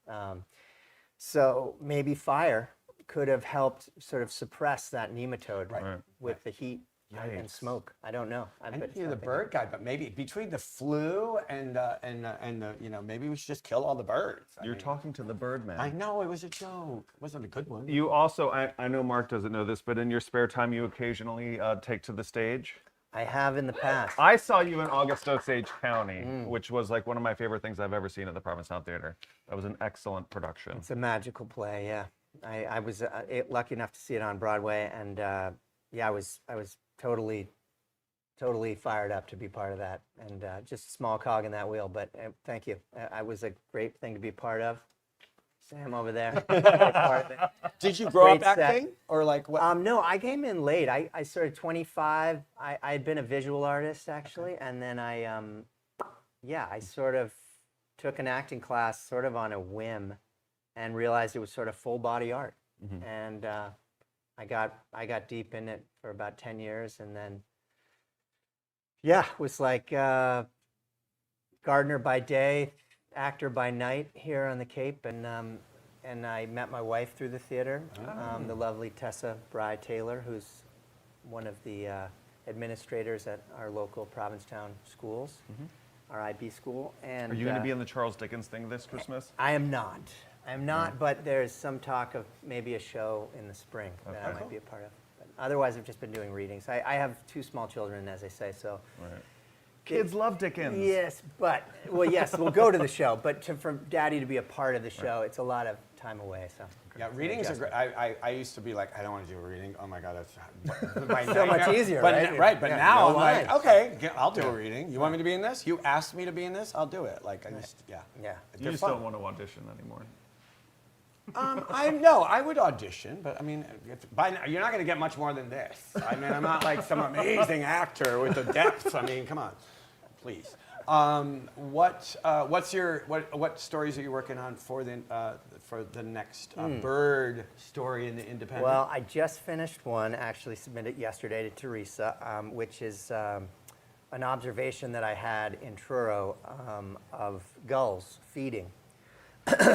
So maybe fire could have helped sort of suppress that nematode with the heat and Yikes. smoke. I don't know. I know you're the bird guy, but maybe between the flu and maybe we should just kill all the birds. You're talking to the Birdman. I know, it was a joke. It wasn't a good one. You also, I know Mark doesn't know this, but in your spare time, you occasionally take to the stage. I have in the past. I saw you in August Osage County, which was like one of my favorite things I've ever seen at the Provincetown Theater. That was an excellent production. It's a magical play, yeah. I was lucky enough to see it on Broadway, and yeah, I was totally fired up to be part of that, and just a small cog in that wheel. But thank you. I was a great thing to be part of. Sam over there. Part of it. Did you grow up Great set. acting, or like what? No, I came in late. I started 25. I had been a visual artist actually, and then I sort of took an acting class sort of on a whim, and realized it was sort of full body art, and I got deep in it for about 10 years, and then was like gardener by day, actor by night here on the Cape, and I met my wife through the theater, the lovely Tessa Bry-Taylor, who's one of the administrators at our local Provincetown schools, our IB school. And Are you going to be in the Charles Dickens thing this Christmas? I am not. But there's some talk of maybe a show in the spring that I might be a part of. But otherwise, I've just been doing readings. I have 2 small children, as I say, so. Right. Kids love Dickens. Yes, we'll go to the show, but for Daddy to be a part of the show, it's a lot of time away. So Yeah, readings are great. I used to be like, I don't want to do a reading. Oh my God, that's so much easier, right? Right, but Yeah, now no I'm like, lines. okay, I'll do a reading. You want me to be in this? You asked me to be in this? I'll do it. Like, Yeah. You just don't want to audition anymore. I would audition, but I mean, you're not going to get much more than this. I mean, I'm not like some amazing actor with the depth. I mean, come on, please. What stories are you working on for the next bird story in the Independent? Well, I just finished one, actually submitted yesterday to Teresa, which is an observation that I had in Truro of gulls feeding.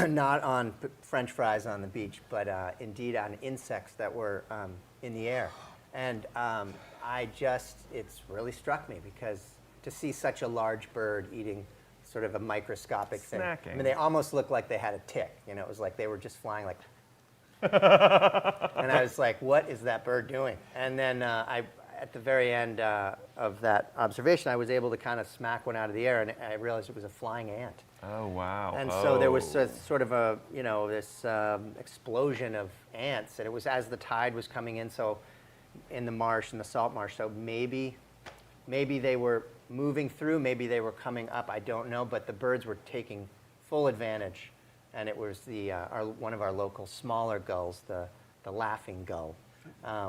Not on French fries on the beach, but indeed on insects that were in the air. And it's really struck me, because to see such a large bird eating sort of a microscopic thing. Snacking. I mean, they almost looked like they had a tick. You know, it was like they were just flying like. And I was like, what is that bird doing? And then at the very end of that observation, I was able to kind of smack one out of the air, and I realized it was a flying ant. Oh, wow. And so there was sort of a, this explosion of ants, and it was as the tide was coming in, so in the marsh, in the salt marsh, so maybe they were moving through, maybe they were coming up, I don't know, but the birds were taking full advantage, and it was one of our local smaller gulls, the laughing gull,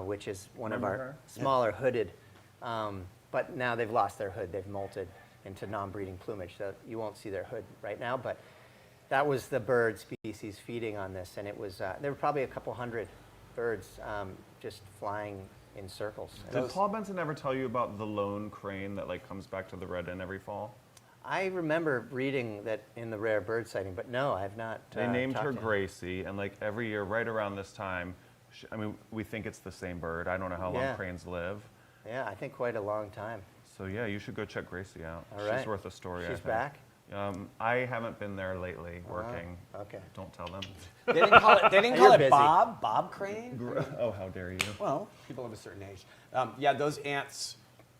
which is one of our smaller hooded, but now they've lost their hood, they've molted into non-breeding plumage, so you won't see their hood right now, but that was the bird species feeding on this, and it was, there were probably a couple hundred birds just flying in circles. Did Paul Benson ever tell you about the lone crane that like comes back to the Red Inn every fall? I remember reading that in the rare bird sighting, but no, I've not. They named her talked to him. Gracie, and like every year, right around this time, we think it's the same bird. I don't know how long cranes live. Yeah, I think quite a long time. So yeah, you should go check Gracie out. All right. She's worth a story. She's I think. back? I haven't been there lately working. Okay. Don't tell them. They didn't call it, You're busy. Bob Crane? Oh, how dare you. Well, people of a certain age. Yeah, those ants,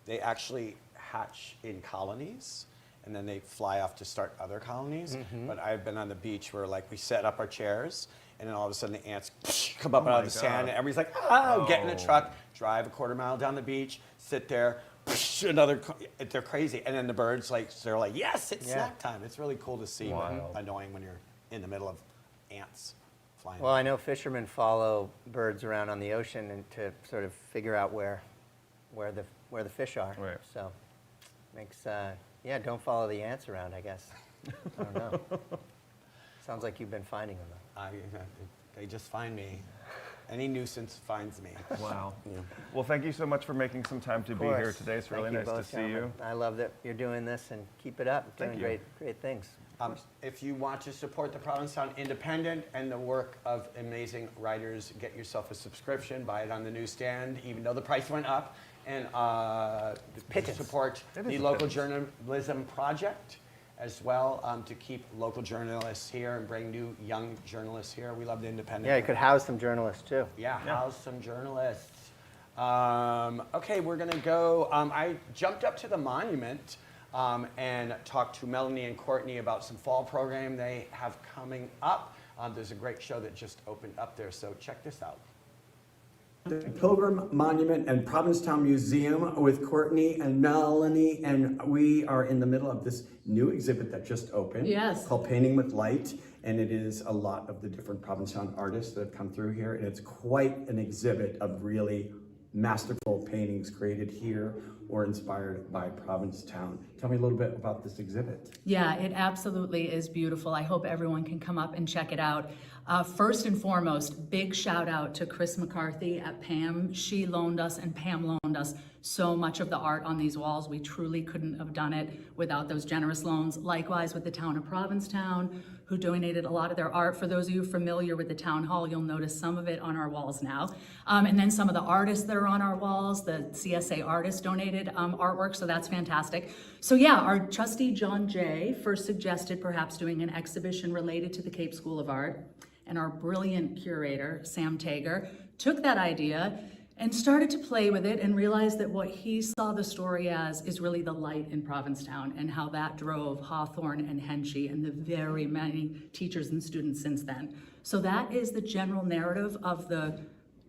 they actually hatch in colonies, and then they fly off to start other colonies. But I've been on the beach where like we set up our chairs, and then all of a sudden the ants come up out of the sand, and everybody's like, get in a truck, drive a quarter mile down the beach, sit there, they're crazy. And then the birds, they're like, yes, it's snack time. It's really cool to see. Annoying when you're in the middle of ants flying. Well, I know fishermen follow birds around on the ocean and to sort of figure out where the fish are. Right. So makes don't follow the ants around, I guess. I don't know. Sounds like you've been finding them though. They just find me. Any nuisance finds me. Wow. Well, thank you so much for making some time to be here today. It's really nice to see you. I love that you're doing this, and keep it up. Doing great things. If you want to support the Provincetown Independent and the work of amazing writers, get yourself a subscription, buy it on the newsstand, even though the price went up, and support the local journalism project as well, to keep local journalists here and bring new young journalists here. We love the Independent. Yeah, you could house some journalists too. Yeah, house some journalists. Okay, we're gonna go. I jumped up to the monument and talked to Melanie and Courtney about some fall program they have coming up. There's a great show that just opened up there, so check this out. The Pilgrim Monument and Provincetown Museum with Courtney and Melanie, and we are in the middle of this new exhibit that just opened. Yes. Called Painting with Light, and it is a lot of the different Provincetown artists that have come through here, and it's quite an exhibit of really masterful paintings created here or inspired by Provincetown. Tell me a little bit about this exhibit. Yeah, it absolutely is beautiful. I hope everyone can come up and check it out. First and foremost, big shout out to Chris McCarthy at PAM. She loaned us and Pam loaned us so much of the art on these walls. We truly couldn't have done it without those generous loans. Likewise with the town of Provincetown, who donated a lot of their art. For those of you familiar with the town hall, you'll notice some of it on our walls now. And then some of the artists that are on our walls, the CSA artists donated artwork, so that's fantastic. So yeah, our trustee John Jay first suggested perhaps doing an exhibition related to the Cape School of Art, and our brilliant curator, Sam Tager, took that idea and started to play with it and realized that what he saw the story as is really the light in Provincetown and how that drove Hawthorne and Henchy and the very many teachers and students since then. So that is the general narrative of the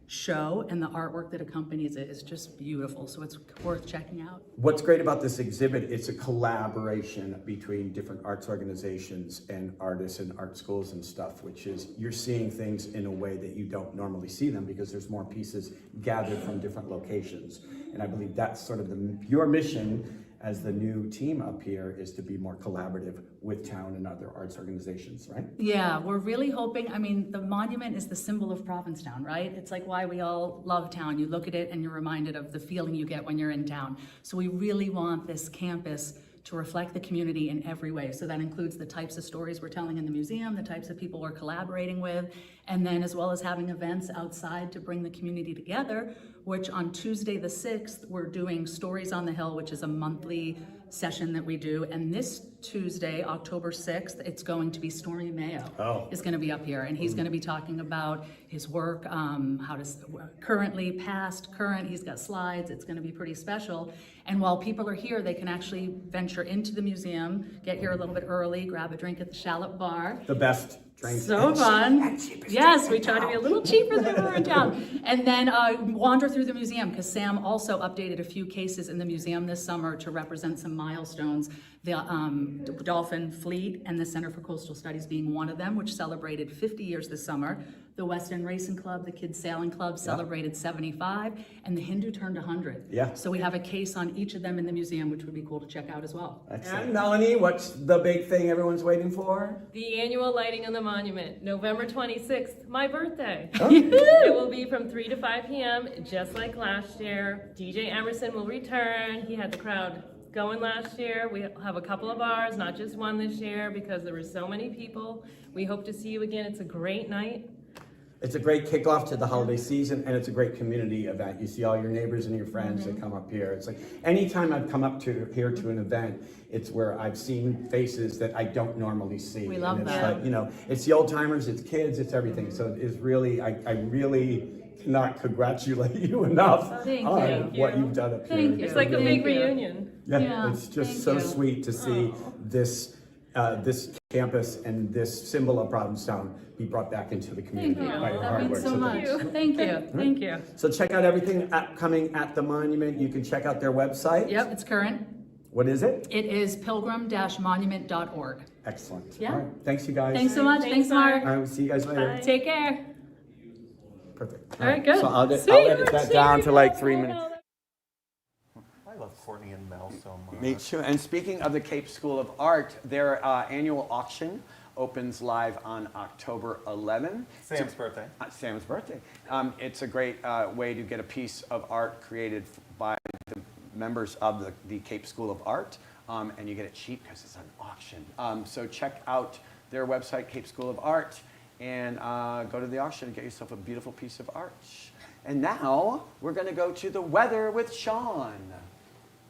show, and the artwork that accompanies it is just beautiful. So it's worth checking out. What's great about this exhibit, it's a collaboration between different arts organizations and artists and art schools and stuff, which is you're seeing things in a way that you don't normally see them because there's more pieces gathered from different locations. And I believe that's sort of your mission as the new team up here is to be more collaborative with town and other arts organizations, right? Yeah, we're really hoping, I mean, the monument is the symbol of Provincetown, right? It's like why we all love town. You look at it and you're reminded of the feeling you get when you're in town. So we really want this campus to reflect the community in every way. So that includes the types of stories we're telling in the museum, the types of people we're collaborating with, and then as well as having events outside to bring the community together, which on Tuesday the 6th, we're doing Stories on the Hill, which is a monthly session that we do. And this Tuesday, October 6th, it's going to be Stormy Mayo is going to be up here, and he's going to be talking about his work, how to currently, past, current. He's got slides. It's going to be pretty special. And while people are here, they can actually venture into the museum, get here a little bit early, grab a drink at the Shallop Bar. The best drinks. So fun. Yes, we try to be a little cheaper than we're in town. And then wander through the museum, because Sam also updated a few cases in the museum this summer to represent some milestones. The Dolphin Fleet and the Center for Coastal Studies being one of them, which celebrated 50 years this summer. The West End Racing Club, the Kids Sailing Club celebrated 75, and the Hindu turned 100. Yeah. So we have a case on each of them in the museum, which would be cool to check out as well. Excellent. And Melanie, what's the big thing everyone's waiting for? The annual lighting on the monument, November 26th, my birthday. Oh. It will be from 3 to 5 p.m., just like last year. DJ Emerson will return. He had the crowd going last year. We have a couple of bars, not just one this year, because there were so many people. We hope to see you again. It's a great night. It's a great kickoff to the holiday season, and it's a great community event. You see all your neighbors and your friends that come up here. It's like anytime I've come up to here to an event, it's where I've seen faces that I don't normally see. We love and it's that. like, you know, it's the old timers, it's kids, it's everything. So it is really, I really cannot congratulate you enough Thank on you. what you've done up here. Thank you. It's like a big reunion. Yeah, it's just thank so you. sweet to see this this campus and this symbol of Provincetown be brought back into the community Thank you. by your That hard means work. so much. thanks. Thank you. Thank you. So check out everything coming at the monument. You can check out their website. Yep, it's current. What is it? It is pilgrim-monument.org. Excellent. Yeah. All right. Thanks, you guys. Thanks so much. Thanks, Mark. All right, we'll see you guys later. Bye. Take care. Perfect. All right, good. So I'll Sweet. edit that down to like 3 minutes. I love Courtney and Mel so much. Me too. And speaking of the Cape School of Art, their annual auction opens live on October 11. Sam's birthday. Sam's birthday. It's a great way to get a piece of art created by members of the Cape School of Art, and you get it cheap because it's an auction. So check out their website, Cape School of Art, and go to the auction and get yourself a beautiful piece of art. And now we're going to go to the weather with Sean.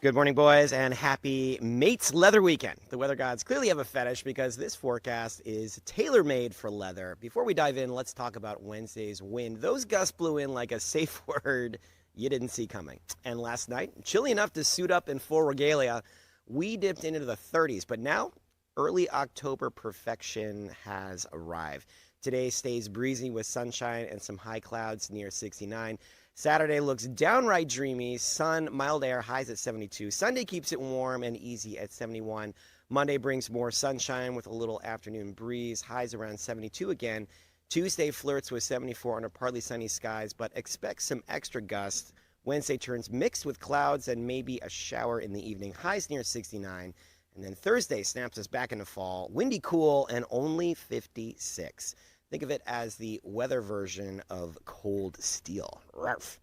Good morning, boys, and happy Mates Leather Weekend. The weather gods clearly have a fetish because this forecast is tailor-made for leather. Before we dive in, let's talk about Wednesday's wind. Those gusts blew in like a safe word you didn't see coming. And last night, chilly enough to suit up in full regalia, we dipped into the 30s. But now, early October perfection has arrived. Today stays breezy with sunshine and some high clouds near 69. Saturday looks downright dreamy. Sun, mild air, highs at 72. Sunday keeps it warm and easy at 71. Monday brings more sunshine with a little afternoon breeze. Highs around 72 again. Tuesday flirts with 74 under partly sunny skies, but expect some extra gusts. Wednesday turns mixed with clouds and maybe a shower in the evening. Highs near 69. And then Thursday snaps us back into fall. Windy, cool, and only 56. Think of it as the weather version of cold steel. Ruff.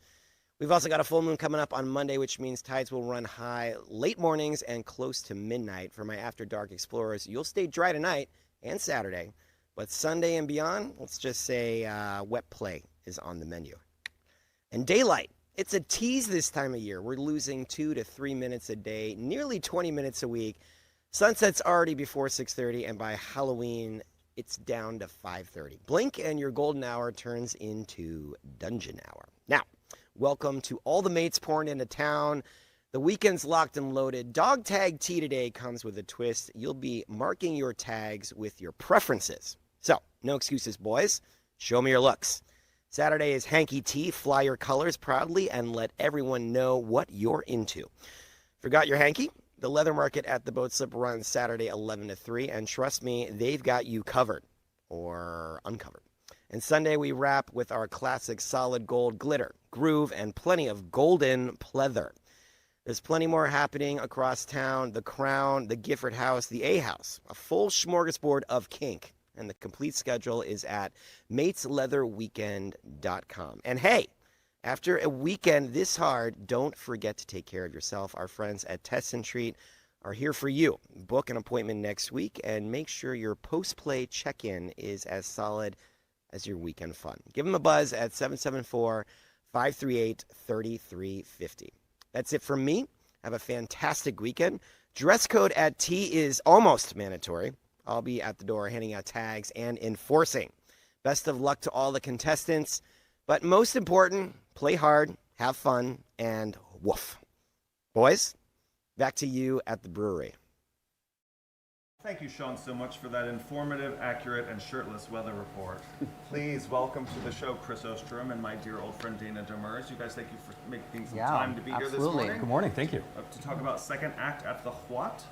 We've also got a full moon coming up on Monday, which means tides will run high late mornings and close to midnight. For my after dark explorers, you'll stay dry tonight and Saturday, but Sunday and beyond, let's just say wet play is on the menu. And daylight, it's a tease this time of year. We're losing 2 to 3 minutes a day, nearly 20 minutes a week. Sunset's already before 6:30, and by Halloween, it's down to 5:30. Blink and your golden hour turns into dungeon hour. Now, welcome to all the mates pouring into town. The weekend's locked and loaded. Dog tag tea today comes with a twist. You'll be marking your tags with your preferences. So, no excuses, boys. Show me your looks. Saturday is hanky tea. Fly your colors proudly and let everyone know what you're into. Forgot your hanky? The leather market at the Boat Slip runs Saturday 11 to 3, and trust me, they've got you covered, or uncovered. And Sunday we wrap with our classic solid gold glitter, groove, and plenty of golden pleather. There's plenty more happening across town, the Crown, the Gifford House, the A House, a full smorgasbord of kink, and the complete schedule is at matesleatherweekend.com. And hey, after a weekend this hard, don't forget to take care of yourself. Our friends at Test and Treat are here for you. Book an appointment next week and make sure your post-play check-in is as solid as your weekend fun. Give them a buzz at 774-538-3350. That's it from me. Have a fantastic weekend. Dress code at T is almost mandatory. I'll be at the door handing out tags and enforcing. Best of luck to all the contestants. But most important, play hard, have fun, and woof. Boys, back to you at the brewery. Thank you, Sean, so much for that informative, accurate, and shirtless weather report. Please welcome to the show Chris Ostrom and my dear old friend Dana Demers. You guys, thank you for making some time to be here this morning. Good morning, thank you. To talk about second act at the What?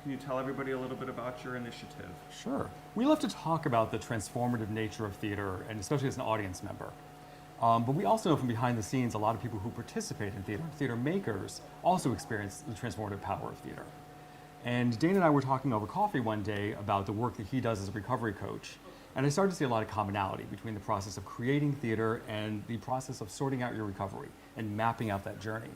Can you tell everybody a little bit about your initiative? Sure. We love to talk about the transformative nature of theater, and especially as an audience member. But we also know from behind the scenes, a lot of people who participate in theater makers, also experience the transformative power of theater. And Dana and I were talking over coffee one day about the work that he does as a recovery coach. And I started to see a lot of commonality between the process of creating theater and the process of sorting out your recovery and mapping out that journey.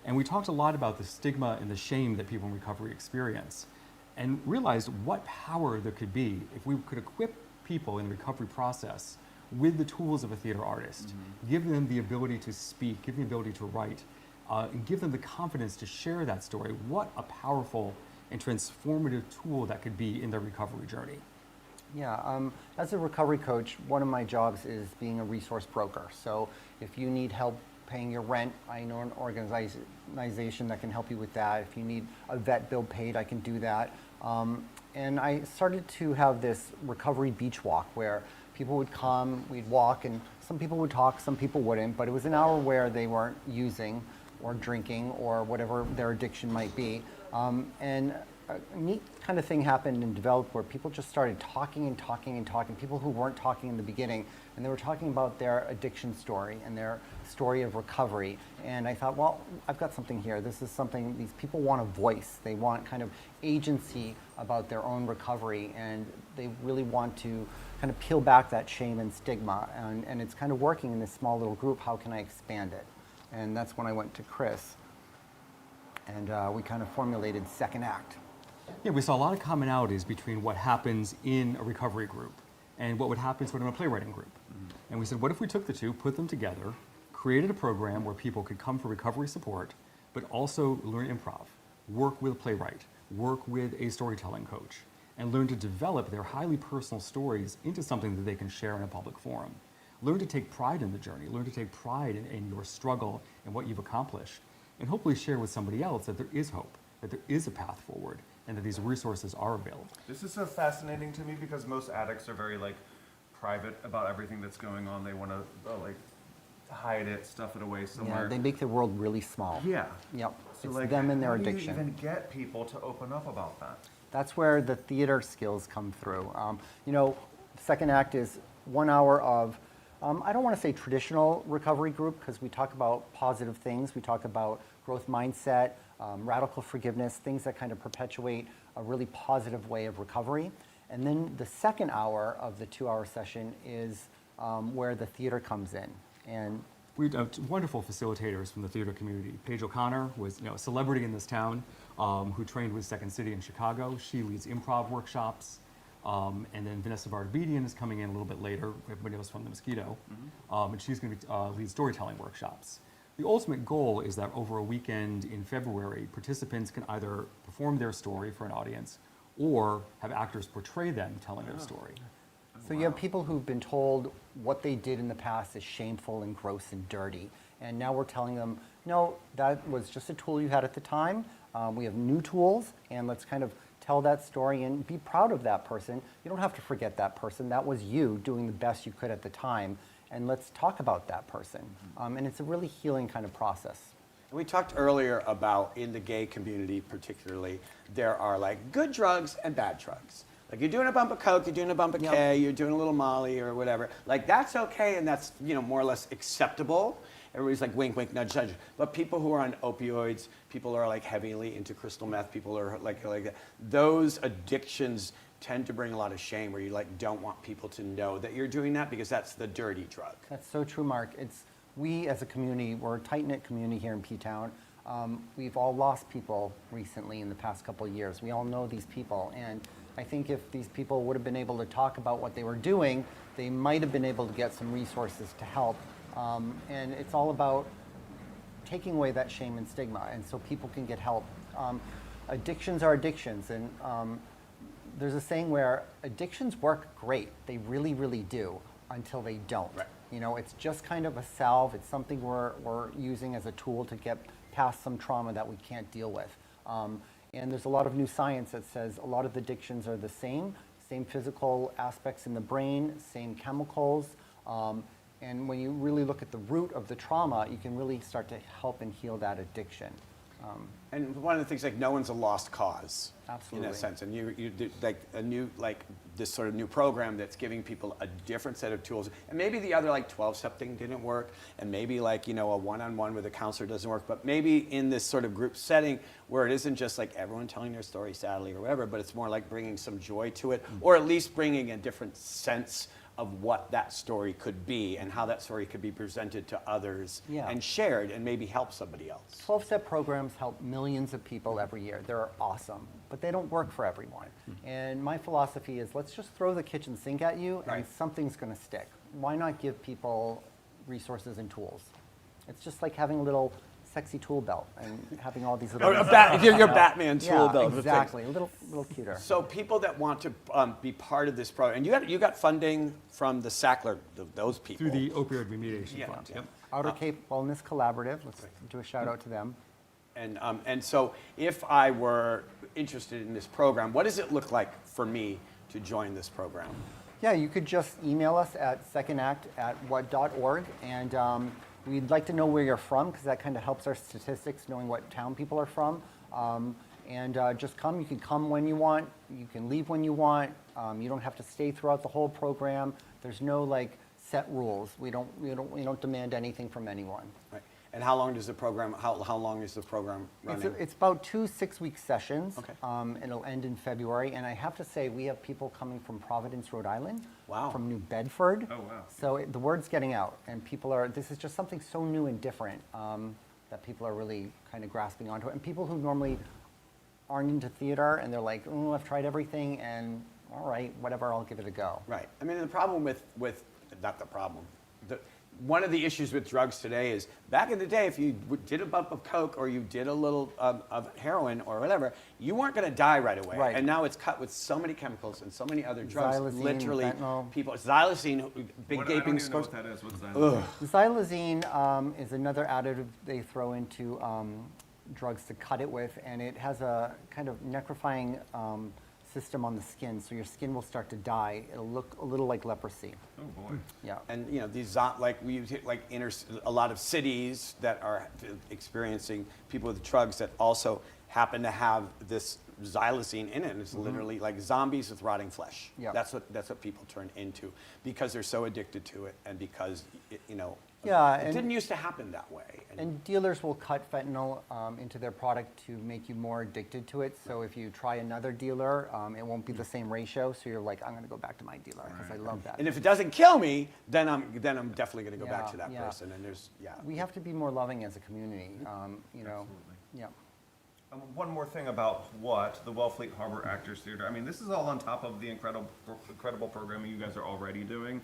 And we talked a lot about the stigma and the shame that people in recovery experience, and realized what power there could be if we could equip people in the recovery process with the tools of a theater artist, give them the ability to speak, give them the ability to write, and give them the confidence to share that story. What a powerful and transformative tool that could be in their recovery journey. Yeah, as a recovery coach, one of my jobs is being a resource broker. So if you need help paying your rent, I know an organization that can help you with that. If you need a vet bill paid, I can do that. And I started to have this recovery beach walk where people would come, we'd walk, and some people would talk, some people wouldn't, but it was an hour where they weren't using or drinking or whatever their addiction might be. And a neat kind of thing happened and developed where people just started talking and talking and talking, people who weren't talking in the beginning, and they were talking about their addiction story and their story of recovery. And I thought, well, I've got something here. This is something, these people want a voice. They want kind of agency about their own recovery, and they really want to kind of peel back that shame and stigma. And it's kind of working in this small little group. How can I expand it? And that's when I went to Chris. And we kind of formulated second act. Yeah, we saw a lot of commonalities between what happens in a recovery group and what would happen sort of in a playwriting group. And we said, what if we took the two, put them together, created a program where people could come for recovery support, but also learn improv, work with a playwright, work with a storytelling coach, and learn to develop their highly personal stories into something that they can share in a public forum. Learn to take pride in the journey, learn to take pride in your struggle and what you've accomplished, and hopefully share with somebody else that there is hope, that there is a path forward, and that these resources are available. This is so fascinating to me because most addicts are very like private about everything that's going on. They want to like hide it, stuff it away somewhere. Yeah, they make the world really small. Yeah. Yep. So It's like, them and their how do you addiction. even get people to open up about that? That's where the theater skills come through. You know, second act is 1 hour of, I don't want to say traditional recovery group because we talk about positive things. We talk about growth mindset, radical forgiveness, things that kind of perpetuate a really positive way of recovery. And then the second hour of the 2 hour session is where the theater comes in. And We have wonderful facilitators from the theater community. Paige O'Connor was a celebrity in this town who trained with Second City in Chicago. She leads improv workshops. And then Vanessa Vardabedian is coming in a little bit later. Everybody knows from The Mosquito. And she's going to lead storytelling workshops. The ultimate goal is that over a weekend in February, participants can either perform their story for an audience or have actors portray them telling their story. so you have people who've been told what they did in the past is shameful and gross and dirty. And now we're telling them, no, that was just a tool you had at the time. We have new tools, and let's kind of tell that story and be proud of that person. You don't have to forget that person. That was you doing the best you could at the time. And let's talk about that person. And it's a really healing kind of process. And we talked earlier about in the gay community particularly, there are like good drugs and bad drugs. Like you're doing a bump of Coke, you're doing a bump of K, you're doing a little Molly or whatever. Like that's okay and that's, more or less acceptable. Everybody's like wink, wink, nudge, nudge. But people who are on opioids, people who are like heavily into crystal meth, people are like that. Those addictions tend to bring a lot of shame where you like don't want people to know that you're doing that because that's the dirty drug. That's so true, Mark. We as a community, we're a tight-knit community here in P-Town. We've all lost people recently in the past couple of years. We all know these people. And I think if these people would have been able to talk about what they were doing, they might have been able to get some resources to help. And it's all about taking away that shame and stigma, and so people can get help. Addictions are addictions, and there's a saying where addictions work great. They really, really do, until they don't. Right. It's just kind of a salve. It's something we're using as a tool to get past some trauma that we can't deal with. And there's a lot of new science that says a lot of addictions are the same physical aspects in the brain, same chemicals. And when you really look at the root of the trauma, you can really start to help and heal that addiction. And one of the things, like, no one's a lost cause. Absolutely. In a sense. And you do, like, this sort of new program that's giving people a different set of tools. And maybe the other, like, 12-step thing didn't work. And maybe, like, a one-on-one with a counselor doesn't work. But maybe in this sort of group setting where it isn't just, like, everyone telling their story sadly or whatever, but it's more like bringing some joy to it, or at least bringing a different sense of what that story could be and how that story could be presented to others and shared and maybe help somebody else. 12-step programs help millions of people every year. They're awesome, but they don't work for everyone. And my philosophy is let's just throw the kitchen sink at you and something's going to stick. Why not give people resources and tools? It's just like having a little sexy tool belt and having all these little... your Batman tool belt. Exactly, a little cuter. So people that want to be part of this program, and you got funding from the Sackler, those people. Through the Opioid Remediation Fund. Yep. Outer Cape Wellness Collaborative, let's do a shout out to them. And so if I were interested in this program, what does it look like for me to join this program? Yeah, you could just email us at secondact@what.org, and we'd like to know where you're from because that kind of helps our statistics, knowing what town people are from. Just come. You can come when you want. You can leave when you want. You don't have to stay throughout the whole program. There's no set rules. We don't demand anything from anyone. Right. And how long does the program? How long is the program running? It's about 2 6-week sessions. Okay. It'll end in February, and I have to say we have people coming from Providence, Rhode Island. Wow. From New Bedford. Oh, wow. So the word's getting out, and people are. This is just something so new and different. that people are really kind of grasping onto it. And people who normally aren't into theater and they're like, oh, I've tried everything and all right, whatever, I'll give it a go. Right. I mean, the problem with not the problem. One of the issues with drugs today is back in the day, if you did a bump of coke or you did a little of heroin or whatever, you weren't going to die right away. Right. And now it's cut with so many chemicals and so many other drugs. Xylazine, Literally, fentanyl. people xylazine, big gaping I don't even know scores. what that is. What's xylazine? Xylazine is another additive they throw into drugs to cut it with, and it has a kind of necrofying system on the skin, so your skin will start to die. It'll look a little like leprosy. Oh boy. Yeah. And you know these like we use it like a lot of cities that are experiencing people with drugs that also happen to have this xylazine in it. And it's literally like zombies with rotting flesh. Yeah. That's what people turn into because they're so addicted to it and because you know Yeah, it and- didn't used to happen that way. And dealers will cut fentanyl into their product to make you more addicted to it. So if you try another dealer, it won't be the same ratio. So you're like, I'm going to go back to my dealer because I love that. And if it doesn't kill me, then I'm definitely going to go back Yeah, to that yeah. person. And there's We have to be more loving as a community. You know. Yeah. One more thing about the Wellfleet Harbor Actors Theater. I mean, this is all on top of the incredible programming you guys are already doing.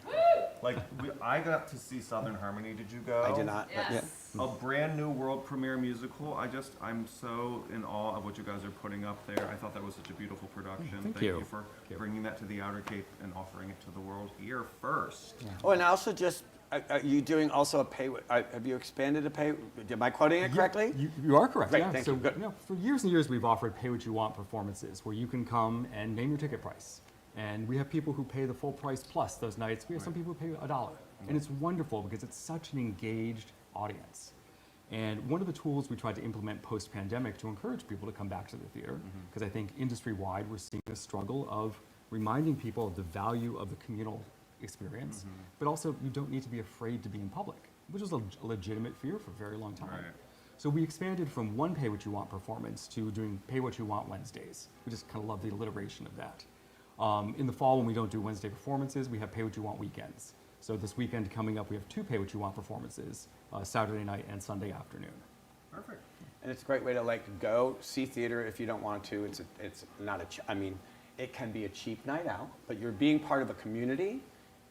Like, I got to see Southern Harmony. Did you go? I did not. Yes. A brand new world premiere musical. I'm so in awe of what you guys are putting up there. I thought that was such a beautiful production. Thank you. you for bringing that to the Outer Cape and offering it to the world here first. Yeah. Oh, and also just, are you doing also a pay, have you expanded a pay, am I quoting it correctly? You are correct. Great, yeah. thank so, you. Good. know, for years and years, we've offered pay what you want performances, where you can come and name your ticket price. And we have people who pay the full price plus those nights. We have some people who pay $1, and it's wonderful because it's such an engaged audience. And one of the tools we tried to implement post-pandemic to encourage people to come back to the theater, because I think industry-wide we're seeing a struggle of reminding people of the value of the communal experience, but also you don't need to be afraid to be in public, which was a legitimate fear for a very long time. Right. So we expanded from one Pay What You Want performance to doing Pay What You Want Wednesdays. We just kind of love the alliteration of that. In the fall, when we don't do Wednesday performances, we have Pay What You Want weekends. So this weekend coming up, we have 2 Pay What You Want performances, Saturday night and Sunday afternoon. Perfect. And it's a great way to like go see theater if you don't want to. It's not I mean, it can be a cheap night out, but you're being part of a community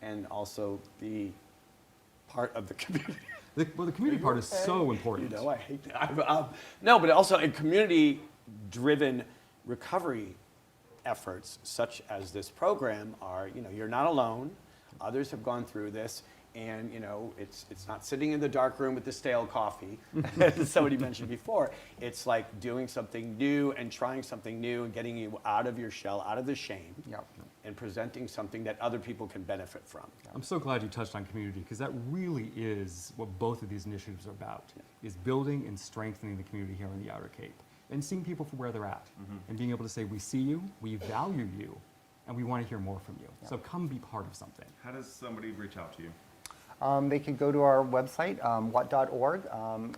and also the part of the community. Well, the community part is so important. You know, I hate that. No, but also in community-driven recovery efforts, such as this program, are, you know, you're not alone. Others have gone through this, and you know, it's not sitting in the dark room with the stale coffee, as somebody mentioned before. It's like doing something new and trying something new and getting you out of your shell, out of the shame, and presenting something that other people can benefit from. I'm so glad you touched on community, because that really is what both of these initiatives are about, is building and strengthening the community here in the Outer Cape, and seeing people for where they're at, and being able to say, we see you, we value you, and we want to hear more from you. So come be part of something. How does somebody reach out to you? They could go to our website, what.org.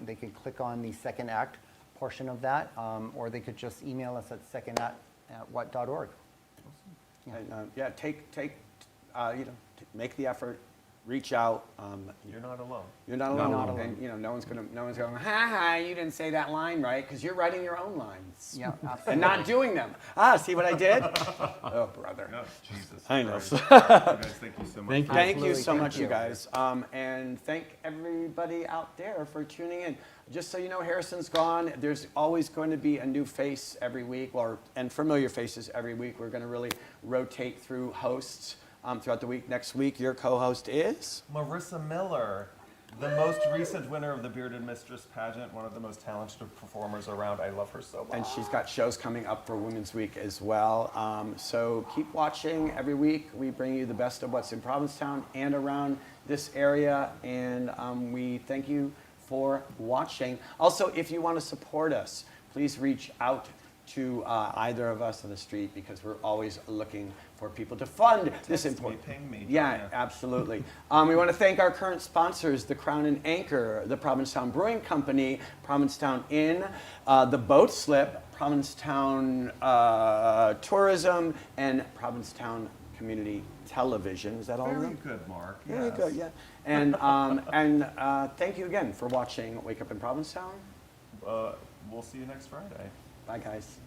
They could click on the second act portion of that, or they could just email us at second@what.org. And, make the effort, reach out. You're not alone. You're not alone. Not alone. And you know, no one's going, ha, you didn't say that line right, because you're writing your own lines. Yeah, absolutely. And not doing them. See what I did? Oh, brother. Oh, Jesus. I know. Christ. You guys, thank you so much. Thank you. Thank you Absolutely. so Thank much, you you. guys. And thank everybody out there for tuning in. Just so you know, Harrison's gone. There's always going to be a new face every week, and familiar faces every week. We're going to really rotate through hosts throughout the week. Next week, your co-host is? Marissa Miller, the most recent winner of the Bearded Mistress pageant, one of the most talented performers around. I love her so much. And she's got shows coming up for Women's Week as well. So keep watching every week. We bring you the best of what's in Provincetown and around this area. And we thank you for watching. Also, if you want to support us, please reach out to either of us on the street, because we're always looking for people to fund this important. Ping me. Yeah, absolutely. We want to thank our current sponsors, the Crown and Anchor, the Provincetown Brewing Company, Provincetown Inn, the Boat Slip, Provincetown Tourism, and Provincetown community television. Is that all? Very of them? good, Mark. Very Yes. good, yeah. And thank you again for watching Wake Up in Provincetown. We'll see you next Friday. Bye, guys.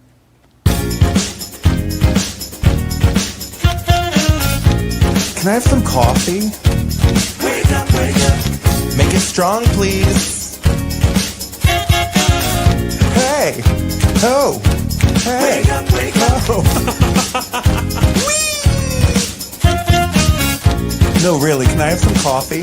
Can I have some coffee? Wake up, wake up. Make it strong, please. Hey. Oh. Hey. Wake up, wake up. Oh. No, really, can I have some coffee?